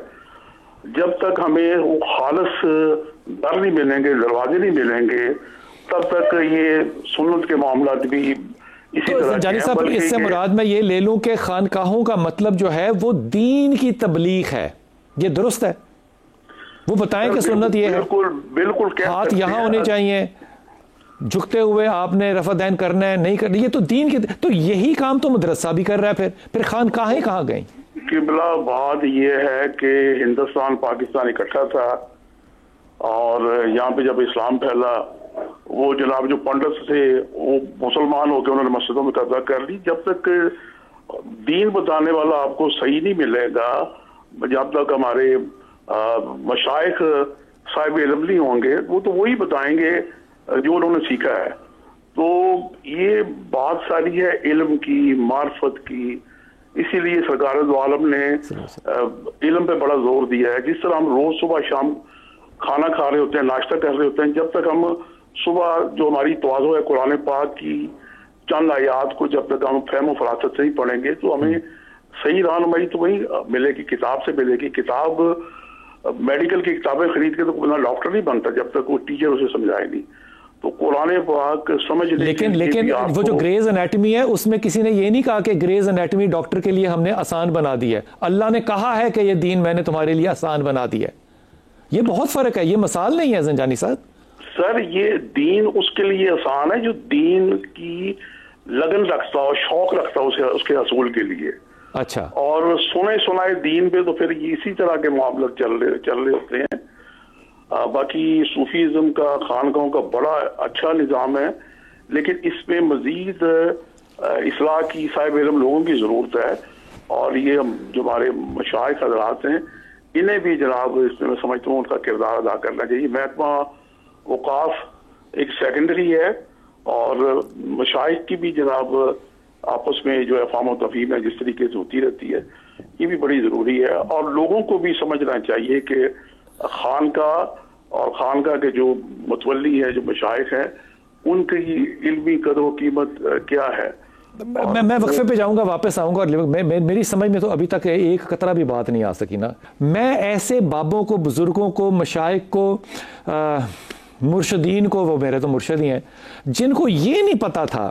[SPEAKER 3] جب تک ہمیں وہ خالص در نہیں ملیں گے، دروازے نہیں ملیں گے، تب تک یہ سنت کے معاملات بھی اسی طرح.
[SPEAKER 1] جانی صاحب اس سے مراد میں یہ لے لوں کہ خانقاہوں کا مطلب جو ہے وہ دین کی تبلیغ ہے، یہ درست ہے؟ وہ بتائیں کہ سنت یہ ہے.
[SPEAKER 3] بالکل
[SPEAKER 1] ہاتھ یہاں ہونے چاہیے، جھکتے ہوئے آپ نے رفع دین کرنا ہے، نہیں کرنا، یہ تو دین کی، تو یہی کام تو مدرسہ بھی کر رہا ہے. پھر خانقاہیں کہاں گئیں؟
[SPEAKER 3] قبلہ بات یہ ہے کہ ہندوستان پاکستان اکٹھا تھا، اور یہاں پہ جب اسلام پھیلا وہ جناب جو پنڈت تھے وہ مسلمان ہو کے انہوں نے مسجدوں میں قبضہ کر لی. جب تک دین بتانے والا آپ کو صحیح نہیں ملے گا، جب تک ہمارے مشائخ صاحب علم نہیں ہوں گے، وہ تو وہی بتائیں گے جو انہوں نے سیکھا ہے. تو یہ بات ساری ہے علم کی، معرفت کی. اسی لیے سرکار دو عالم نے علم پہ بڑا زور دیا ہے. جس طرح ہم روز صبح شام کھانا کھا رہے ہوتے ہیں، ناشتہ کر رہے ہوتے ہیں، جب تک ہم صبح جو ہماری تواضع ہے قرآن پاک کی چند آیات کو جب تک ہم فہم و فراست سے ہی پڑھیں گے تو ہمیں صحیح رہنمائی تو وہی ملے گی، کتاب سے ملے گی. کتاب میڈیکل کی کتابیں خرید کے تو کوئی ڈاکٹر نہیں بنتا جب تک وہ ٹیچر اسے سمجھائے نہیں. تو قرآن پاک سمجھ
[SPEAKER 1] لیکن وہ جو گریز انیٹمی ہے اس میں کسی نے یہ نہیں کہا کہ گریز انیٹمی ڈاکٹر کے لیے ہم نے آسان بنا دی ہے. اللہ نے کہا ہے کہ یہ دین میں نے تمہارے لیے آسان بنا دی ہے. یہ بہت فرق ہے، یہ مثال نہیں ہے زنجانی صاحب.
[SPEAKER 3] سر یہ دین اس کے لیے آسان ہے جو دین کی لگن رکھتا ہو، شوق رکھتا ہو اس کے حصول کے لیے.
[SPEAKER 1] اچھا. اور
[SPEAKER 3] سنے سنائے دین پہ تو پھر اسی طرح کے معاملات چل رہے ہوتے ہیں. باقی صوفیزم کا، خانقاہوں کا بڑا اچھا نظام ہے، لیکن اس میں مزید اصلاح کی صاحب علم لوگوں کی ضرورت ہے. اور یہ جو ہمارے مشائخ حضرات ہیں انہیں بھی جناب اس میں سمجھتا ہوں ان کا کردار ادا کرنا چاہیے. محکمہ اوقاف ایک سیکنڈری ہے، اور مشائخ کی بھی جناب آپس میں جو افہام و تفہیم ہے جس طریقے سے ہوتی رہتی ہے، یہ بھی بڑی ضروری ہے. اور لوگوں کو بھی سمجھنا چاہیے کہ خانقاہ اور خانقاہ کے جو متولی ہیں، جو مشائخ ہیں، ان کی علمی قدر و قیمت کیا ہے.
[SPEAKER 1] میں وقفے پہ جاؤں گا، واپس آؤں گا. اور میری سمجھ میں تو ابھی تک ایک قطرہ بھی بات نہیں آ سکی نا. میں ایسے بابوں کو، بزرگوں کو، مشائخ کو، مرشدین کو، وہ میرے تو مرشد ہی ہیں، جن کو یہ نہیں پتا تھا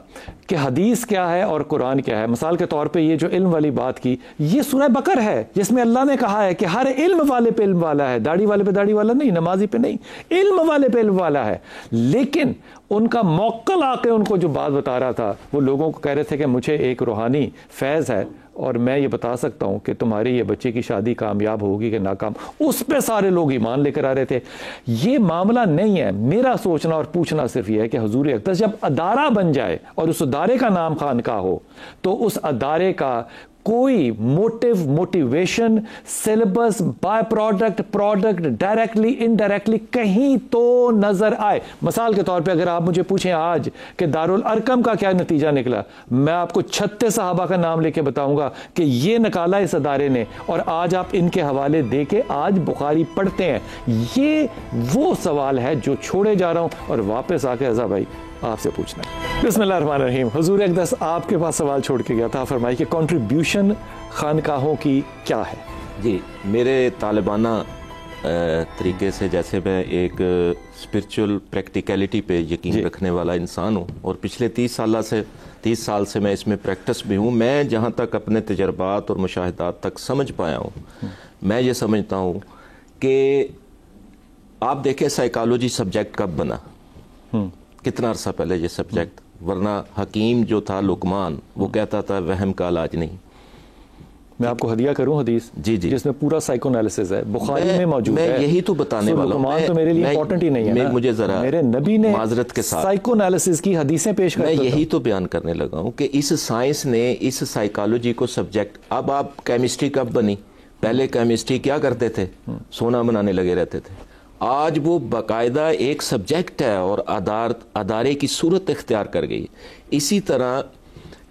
[SPEAKER 1] کہ حدیث کیا ہے اور قرآن کیا ہے. مثال کے طور پہ یہ جو علم والی بات کی، یہ سورہ بقر ہے جس میں اللہ نے کہا ہے کہ ہر علم والے پہ علم والا ہے، داڑھی والے پہ داڑھی والا نہیں، نمازی پہ نہیں، علم والے پہ علم والا ہے. لیکن ان کا موکل آ کے ان کو جو بات بتا رہا تھا، وہ لوگوں کو کہہ رہے تھے کہ مجھے ایک روحانی فیض ہے اور میں یہ بتا سکتا ہوں کہ تمہاری یہ بچے کی شادی کامیاب ہوگی کہ ناکام. اس پہ سارے لوگ ایمان لے کر آ رہے تھے. یہ معاملہ نہیں ہے. میرا سوچنا اور پوچھنا صرف یہ ہے کہ حضور اقدس جب ادارہ بن جائے اور اس ادارے کا نام خانقاہ ہو تو اس ادارے کا کوئی motivation, syllabus, by product directly indirectly کہیں تو نظر آئے. مثال کے طور پہ اگر آپ مجھے پوچھیں آج کہ دارالارقم کا کیا نتیجہ نکلا، میں آپ کو 36 صحابہ کا نام لے کے بتاؤں گا کہ یہ نکالا اس ادارے نے، اور آج آپ ان کے حوالے دے کے آج بخاری پڑھتے ہیں. یہ وہ سوال ہے جو چھوڑے جا رہا ہوں اور واپس آ کے رضا بھائی آپ سے پوچھنا ہے. بسم اللہ الرحمن الرحیم. حضور اقدس آپ کے پاس سوال چھوڑ کے گیا تھا، فرمائی کہ کنٹریبیوشن خانقاہوں کی کیا ہے؟
[SPEAKER 4] جی، میرے طالبانہ طریقے سے جیسے میں ایک اسپرچول پریکٹیکلٹی پہ یقین رکھنے والا انسان ہوں، اور پچھلے 30 سال سے میں اس میں پریکٹس بھی ہوں. میں جہاں تک اپنے تجربات اور مشاہدات تک سمجھ پایا ہوں، میں یہ سمجھتا ہوں کہ آپ دیکھیں سائیکالوجی سبجیکٹ کب بنا، کتنا عرصہ پہلے یہ سبجیکٹ. ورنہ حکیم جو تھا لقمان، وہ کہتا تھا وہم کا علاج نہیں.
[SPEAKER 1] میں آپ کو ہدیہ کروں حدیث جس میں پورا سائیکو انالیسس ہے، بخاری میں موجود ہے.
[SPEAKER 4] میں یہی تو بتانے والا ہوں.
[SPEAKER 1] لقمان تو میرے لیے امپورٹنٹ ہی نہیں ہے.
[SPEAKER 4] مجھے ذرا
[SPEAKER 1] میرے نبی نے
[SPEAKER 4] معذرت کے ساتھ
[SPEAKER 1] سائیکو انالیسس کی حدیثیں پیش کرتے ہیں.
[SPEAKER 4] میں یہی تو بیان کرنے لگا ہوں کہ اس سائنس نے اس سائیکالوجی کو سبجیکٹ. اب آپ کیمسٹری کب بنی؟ پہلے کیمسٹری کیا کرتے تھے؟ سونا بنانے لگے رہتے تھے. آج وہ باقاعدہ ایک سبجیکٹ ہے اور ادارے کی صورت اختیار کر گئی. اسی طرح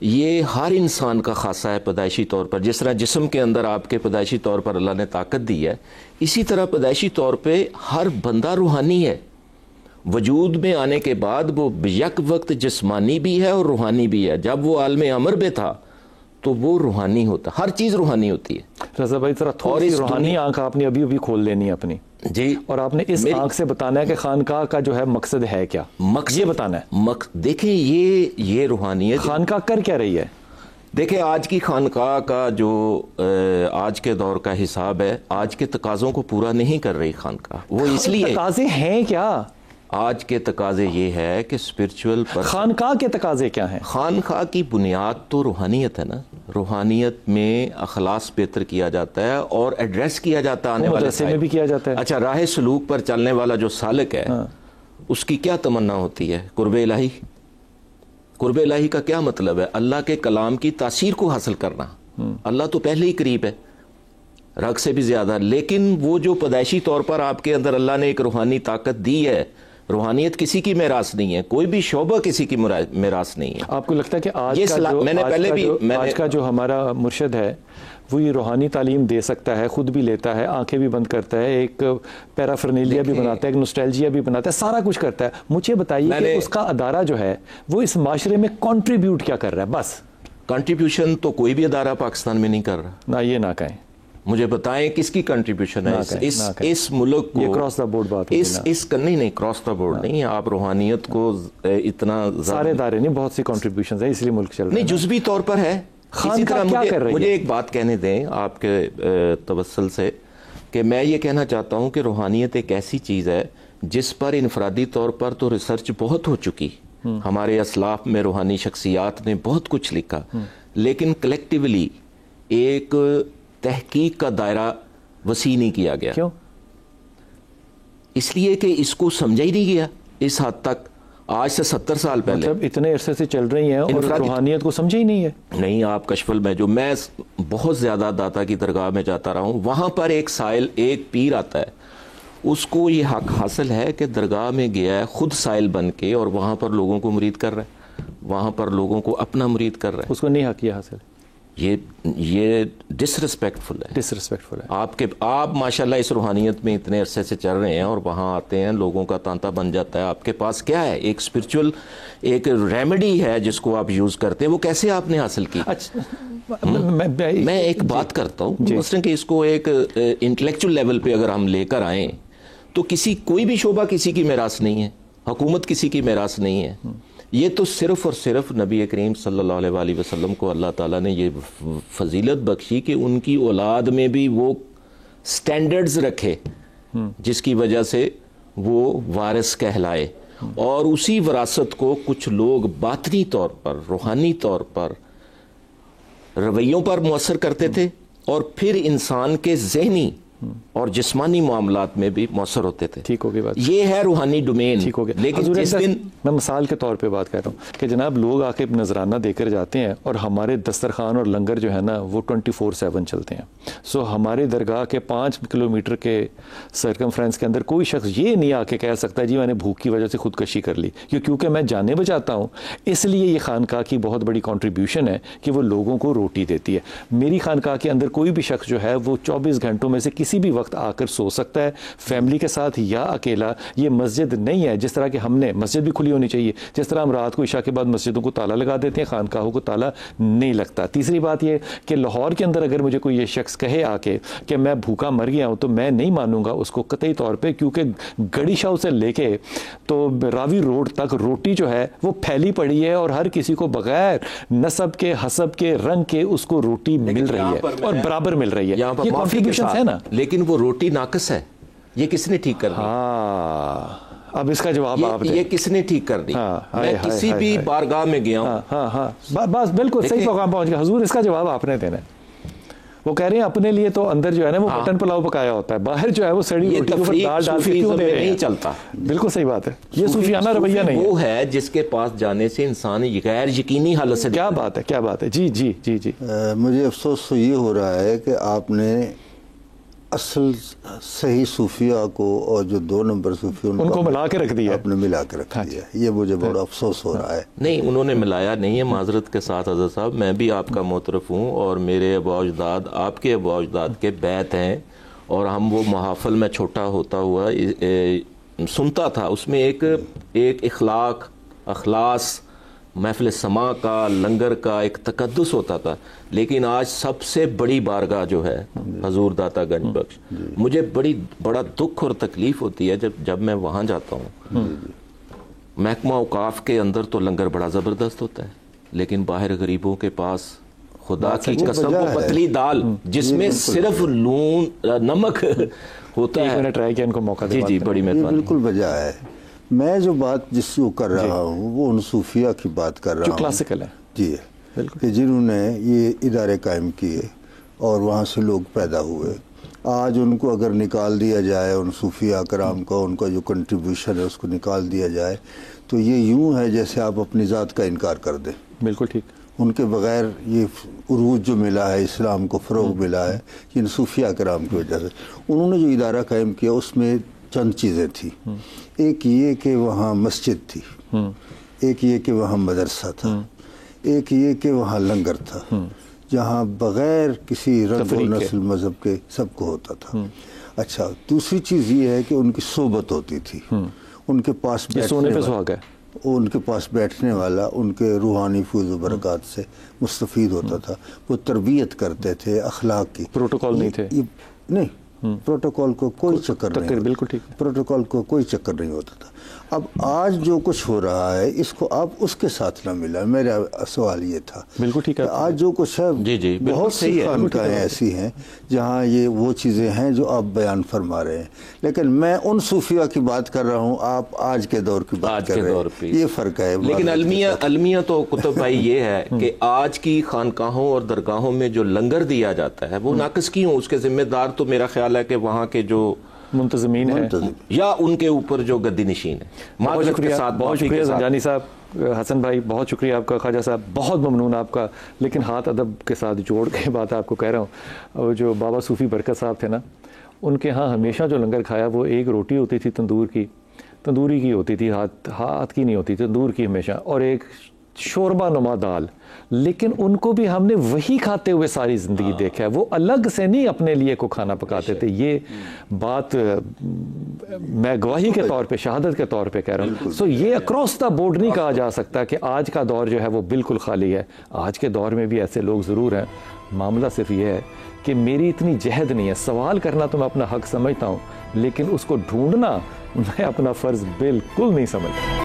[SPEAKER 4] یہ ہر انسان کا خاصہ ہے پیدائشی طور پر. جس طرح جسم کے اندر آپ کے پیدائشی طور پر اللہ نے طاقت دی ہے، اسی طرح پیدائشی طور پہ ہر بندہ روحانی ہے. وجود میں آنے کے بعد وہ یک وقت جسمانی بھی ہے اور روحانی بھی ہے. جب وہ عالم امر میں تھا تو وہ روحانی ہوتا، ہر چیز روحانی ہوتی ہے.
[SPEAKER 1] رضا بھائی ذرا تھوڑی سی روحانی آنکھ آپ نے ابھی کھول لینی ہے اپنی
[SPEAKER 4] جی،
[SPEAKER 1] اور آپ نے اس آنکھ سے بتانا ہے کہ خانقاہ کا جو ہے مقصد ہے کیا،
[SPEAKER 4] مقصد
[SPEAKER 1] یہ بتانا ہے.
[SPEAKER 4] دیکھیں یہ روحانیت
[SPEAKER 1] خانقاہ کر کیا رہی ہے؟
[SPEAKER 4] دیکھیں آج کی خانقاہ کا جو آج کے دور کا حساب ہے، آج کے تقاضوں کو پورا نہیں کر رہی خانقاہ. وہ اس لیے
[SPEAKER 1] تقاضے ہیں کیا؟
[SPEAKER 4] آج کے تقاضے یہ ہے کہ اسپرچول پر
[SPEAKER 1] خانقاہ کے تقاضے کیا ہیں؟
[SPEAKER 4] خانقاہ کی بنیاد تو روحانیت ہے نا. روحانیت میں اخلاص بہتر کیا جاتا ہے اور ایڈریس کیا جاتا ہے آنے والے
[SPEAKER 1] مدرسے میں بھی کیا جاتا ہے.
[SPEAKER 4] اچھا، راہ سلوک پر چلنے والا جو سالک ہے اس کی کیا تمنا ہوتی ہے؟ قرب الہی. قرب الہی کا کیا مطلب ہے؟ اللہ کے کلام کی تاثیر کو حاصل کرنا. اللہ تو پہلے ہی قریب ہے، رگ سے بھی زیادہ. لیکن وہ جو پیدائشی طور پر آپ کے اندر اللہ نے ایک روحانی طاقت دی ہے، روحانیت کسی کی میراث نہیں ہے، کوئی بھی شعبہ کسی کی میراث نہیں ہے. آپ
[SPEAKER 1] کو لگتا ہے کہ آج کا جو ہمارا مرشد ہے وہ یہ روحانی تعلیم دے سکتا ہے، خود بھی لیتا ہے، آنکھیں بھی بند کرتا ہے، ایک پیرافرنیلیا بھی بناتا ہے، ایک نوسٹیلجیا بھی بناتا ہے، سارا کچھ کرتا ہے. مجھے بتائیے کہ اس کا ادارہ جو ہے وہ اس معاشرے میں کنٹریبیوٹ کیا کر رہا ہے؟ بس
[SPEAKER 4] کنٹریبیوشن تو کوئی بھی ادارہ پاکستان میں نہیں کر رہا.
[SPEAKER 1] نہ یہ نہ کہیں،
[SPEAKER 4] مجھے بتائیں کس کی کنٹریبیوشن ہے اس ملک کو؟
[SPEAKER 1] یہ کراس دا بورڈ بات
[SPEAKER 4] نہیں کراس دا بورڈ نہیں. آپ روحانیت کو اتنا
[SPEAKER 1] سارے ادارے نہیں، بہت سی کنٹریبیوشنز ہیں، اس لیے ملک چل رہا ہے.
[SPEAKER 4] نہیں، جزوی طور پر ہے. اسی طرح مجھے ایک بات کہنے دیں آپ کے توسل سے کہ میں یہ کہنا چاہتا ہوں کہ روحانیت ایک ایسی چیز ہے جس پر انفرادی طور پر تو ریسرچ بہت ہو چکی. ہمارے اسلاف میں روحانی شخصیات نے بہت کچھ لکھا، لیکن کلیکٹیولی ایک تحقیق کا دائرہ وسیع نہیں کیا گیا.
[SPEAKER 1] کیوں؟
[SPEAKER 4] اس لیے کہ اس کو سمجھا ہی نہیں گیا اس حد تک. آج سے 70 سال پہلے
[SPEAKER 1] مطلب اتنے عرصے سے چل رہی ہیں اور روحانیت کو سمجھا ہی نہیں ہے.
[SPEAKER 4] نہیں، آپ کشفل میں جو میں بہت زیادہ داتا کی درگاہ میں جاتا رہا ہوں، وہاں پر ایک سائل، ایک پیر آتا ہے، اس کو یہ حق حاصل ہے کہ درگاہ میں گیا ہے خود سائل بن کے اور وہاں پر لوگوں کو مرید کر رہا ہے، وہاں پر لوگوں کو اپنا مرید کر رہا ہے.
[SPEAKER 1] اس کو نہیں حق یہ حاصل.
[SPEAKER 4] یہ ڈسرسپیکٹفل ہے. آپ ماشاءاللہ اس روحانیت میں اتنے عرصے سے چل رہے ہیں اور وہاں آتے ہیں، لوگوں کا تانتا بن جاتا ہے. آپ کے پاس کیا ہے؟ ایک اسپرچول ایک ریمیڈی ہے جس کو آپ یوز کرتے ہیں. وہ کیسے آپ نے حاصل کی؟ میں ایک بات کرتا ہوں مثلا کہ اس کو ایک انٹلیکچول لیول پہ اگر ہم لے کر آئیں تو کوئی بھی شعبہ کسی کی میراث نہیں ہے، حکومت کسی کی میراث نہیں ہے. یہ تو صرف اور صرف نبی کریم صلی اللہ علیہ وآلہ وسلم کو اللہ تعالیٰ نے یہ فضیلت بخشی کہ ان کی اولاد میں بھی وہ سٹینڈرڈز رکھے جس کی وجہ سے وہ وارث کہلائے. اور اسی وراثت کو کچھ لوگ باطنی طور پر، روحانی طور پر، رویوں پر مؤثر کرتے تھے اور پھر انسان کے ذہنی اور جسمانی معاملات میں بھی مؤثر ہوتے تھے.
[SPEAKER 1] ٹھیک ہوگی بات.
[SPEAKER 4] یہ ہے روحانی ڈومین.
[SPEAKER 1] ٹھیک ہو گیا.
[SPEAKER 4] لیکن جس دن
[SPEAKER 1] میں مثال کے طور پہ بات کر رہا ہوں کہ جناب لوگ آ کے نذرانہ دے کر جاتے ہیں اور ہمارے دسترخوان اور لنگر جو ہے نا وہ 24/7 چلتے ہیں. سو ہمارے درگاہ کے 5 کلومیٹر کے سرکمفرنس کے اندر کوئی شخص یہ نہیں آ کے کہہ سکتا جی میں نے بھوک کی وجہ سے خودکشی کر لی، کیونکہ میں جانے بچاتا ہوں. اس لیے یہ خانقاہ کی بہت بڑی کنٹریبیوشن ہے کہ وہ لوگوں کو روٹی دیتی ہے. میری خانقاہ کے اندر کوئی بھی شخص جو ہے وہ 24 گھنٹوں میں سے کسی بھی وقت آ کر سو سکتا ہے، فیملی کے ساتھ یا اکیلا. یہ مسجد نہیں ہے جس طرح کہ ہم نے، مسجد بھی کھلی ہونی چاہیے. جس طرح ہم رات کو عشاء کے بعد مسجدوں کو تالا لگا دیتے ہیں، خانقاہوں کو تالا نہیں لگتا. تیسری بات یہ کہ لاہور کے اندر اگر مجھے کوئی یہ شخص کہے آ کے کہ میں بھوکا مر گیا ہوں تو میں نہیں مانوں گا اس کو قطعی طور پہ، کیونکہ گڑی شاہ سے لے کے تو راوی روڈ تک روٹی جو ہے وہ پھیلی پڑی ہے اور ہر کسی کو بغیر نسب کے، حسب کے، رنگ کے اس کو روٹی مل رہی ہے اور برابر مل رہی ہے. یہ کنٹریبیوشن ہے نا.
[SPEAKER 4] لیکن وہ روٹی ناقص ہے، یہ کس نے ٹھیک کر دی؟
[SPEAKER 1] اب اس کا جواب آپ دیں.
[SPEAKER 4] یہ کس نے ٹھیک کر دی؟ میں کسی بھی بارگاہ میں گیا ہوں.
[SPEAKER 1] بس بالکل صحیح پیغام پہنچ گیا حضور. اس کا جواب آپ نے دینا ہے. وہ کہہ رہے ہیں اپنے لیے تو اندر جو ہے نا وہ مٹن پلاؤ پکایا ہوتا ہے، باہر جو ہے وہ سڑی روٹی کے اوپر دال ڈال کے کیوں دے رہے ہیں؟
[SPEAKER 4] نہیں چلتا.
[SPEAKER 1] بالکل صحیح بات ہے. یہ صوفیانہ رویہ نہیں ہے.
[SPEAKER 4] وہ ہے جس کے پاس جانے سے انسان غیر یقینی حالت سے.
[SPEAKER 1] کیا بات ہے، کیا بات ہے. جی جی جی جی.
[SPEAKER 2] مجھے افسوس تو یہ ہو رہا ہے کہ آپ نے اصل صحیح صوفیہ کو اور جو 2 نمبر صوفیہ
[SPEAKER 1] ان کو ملا کے رکھ دیا.
[SPEAKER 2] آپ نے ملا کے رکھ دیا. یہ مجھے بڑا افسوس ہو رہا ہے.
[SPEAKER 4] نہیں، انہوں نے ملایا نہیں ہے. معذرت کے ساتھ حضرت صاحب، میں بھی آپ کا معترف ہوں اور میرے ابا اجداد آپ کے ابا اجداد کے بیت ہیں اور ہم وہ محافل میں چھوٹا ہوتا ہوا سنتا تھا اس میں ایک اخلاص محفل سما کا، لنگر کا ایک تقدس ہوتا تھا. لیکن آج سب سے بڑی بارگاہ جو ہے حضور داتا گنج بخش، مجھے بڑا دکھ اور تکلیف ہوتی ہے جب میں وہاں جاتا ہوں. محکمہ اوقاف کے اندر تو لنگر بڑا زبردست ہوتا ہے، لیکن باہر غریبوں کے پاس خدا کی قسم وہ پتلی دال جس میں صرف نمک ہوتا ہے.
[SPEAKER 1] ان کو موقع دے.
[SPEAKER 4] جی بڑی مہربانی.
[SPEAKER 2] بالکل بجا ہے. میں جو بات جس کو کر رہا ہوں وہ ان صوفیہ کی بات کر رہا ہوں جو
[SPEAKER 1] کلاسیکل ہے.
[SPEAKER 2] جی کہ جنہوں نے یہ ادارے قائم کیے اور وہاں سے لوگ پیدا ہوئے. آج ان کو اگر نکال دیا جائے، ان صوفیہ کرام کا ان کا جو کنٹریبیوشن ہے اس کو نکال دیا جائے تو یہ یوں ہے جیسے آپ اپنی ذات کا انکار کر دیں.
[SPEAKER 1] بالکل ٹھیک.
[SPEAKER 2] ان کے بغیر یہ عروج جو ملا ہے، اسلام کو فروغ ملا ہے، ان صوفیہ کرام کی وجہ سے. انہوں نے جو ادارہ قائم کیا اس میں چند چیزیں تھیں. ایک یہ کہ وہاں مسجد تھی، ایک یہ کہ وہاں مدرسہ تھا، ایک یہ کہ وہاں لنگر تھا جہاں بغیر کسی رنگ و نسل مذہب کے سب کو ہوتا تھا. اچھا، دوسری چیز یہ ہے کہ ان کی صحبت ہوتی تھی. ان کے پاس ان کے پاس بیٹھنے والا ان کے روحانی فیض و برکات سے مستفید ہوتا تھا. وہ تربیت کرتے تھے اخلاق کی.
[SPEAKER 1] پروٹوکول نہیں تھے.
[SPEAKER 2] نہیں، پروٹوکول کو کوئی چکر نہیں.
[SPEAKER 1] بالکل ٹھیک.
[SPEAKER 2] پروٹوکول کو کوئی چکر نہیں ہوتا تھا. اب آج جو کچھ ہو رہا ہے اس کو اب اس کے ساتھ نہ ملا. میرا سوال یہ تھا.
[SPEAKER 1] بالکل ٹھیک ہے.
[SPEAKER 2] آج جو کچھ ہے بہت سی خانقاہیں ایسی ہیں جہاں یہ وہ چیزیں ہیں جو آپ بیان فرما رہے ہیں، لیکن میں ان صوفیہ کی بات کر رہا ہوں، آپ آج کے دور کی بات کر رہے ہیں. یہ فرق ہے.
[SPEAKER 4] لیکن المیہ تو کتب بھائی یہ ہے کہ آج کی خانقاہوں اور درگاہوں میں جو لنگر دیا جاتا ہے وہ ناقص کیوں؟ اس کے ذمہ دار تو میرا خیال ہے کہ وہاں کے جو
[SPEAKER 1] منتظمین ہیں
[SPEAKER 4] یا ان کے اوپر جو گدی نشین ہے.
[SPEAKER 1] بہت شکریہ زنجانی صاحب، حسن بھائی بہت شکریہ آپ کا، خواجہ صاحب بہت ممنون آپ کا. لیکن ہاتھ ادب کے ساتھ جوڑ کے بات آپ کو کہہ رہا ہوں، جو بابا صوفی برکت صاحب تھے نا، ان کے ہاں ہمیشہ جو لنگر کھایا وہ ایک روٹی ہوتی تھی تندوری کی ہوتی تھی، ہاتھ کی نہیں ہوتی تھی، تندور کی ہمیشہ، اور ایک شوربہ نما دال. لیکن ان کو بھی ہم نے وہی کھاتے ہوئے ساری زندگی دیکھا ہے. وہ الگ سے نہیں اپنے لیے کو کھانا پکاتے تھے. یہ بات میں گواہی کے طور پہ، شہادت کے طور پہ کہہ رہا ہوں. سو یہ اکراس دا بورڈ نہیں کہا جا سکتا کہ آج کا دور جو ہے وہ بالکل خالی ہے. آج کے دور میں بھی ایسے لوگ ضرور ہیں. معاملہ صرف یہ ہے کہ میری اتنی جہد نہیں ہے. سوال کرنا تو میں اپنا حق سمجھتا ہوں، لیکن اس کو ڈھونڈنا میں اپنا فرض بالکل نہیں سمجھتا.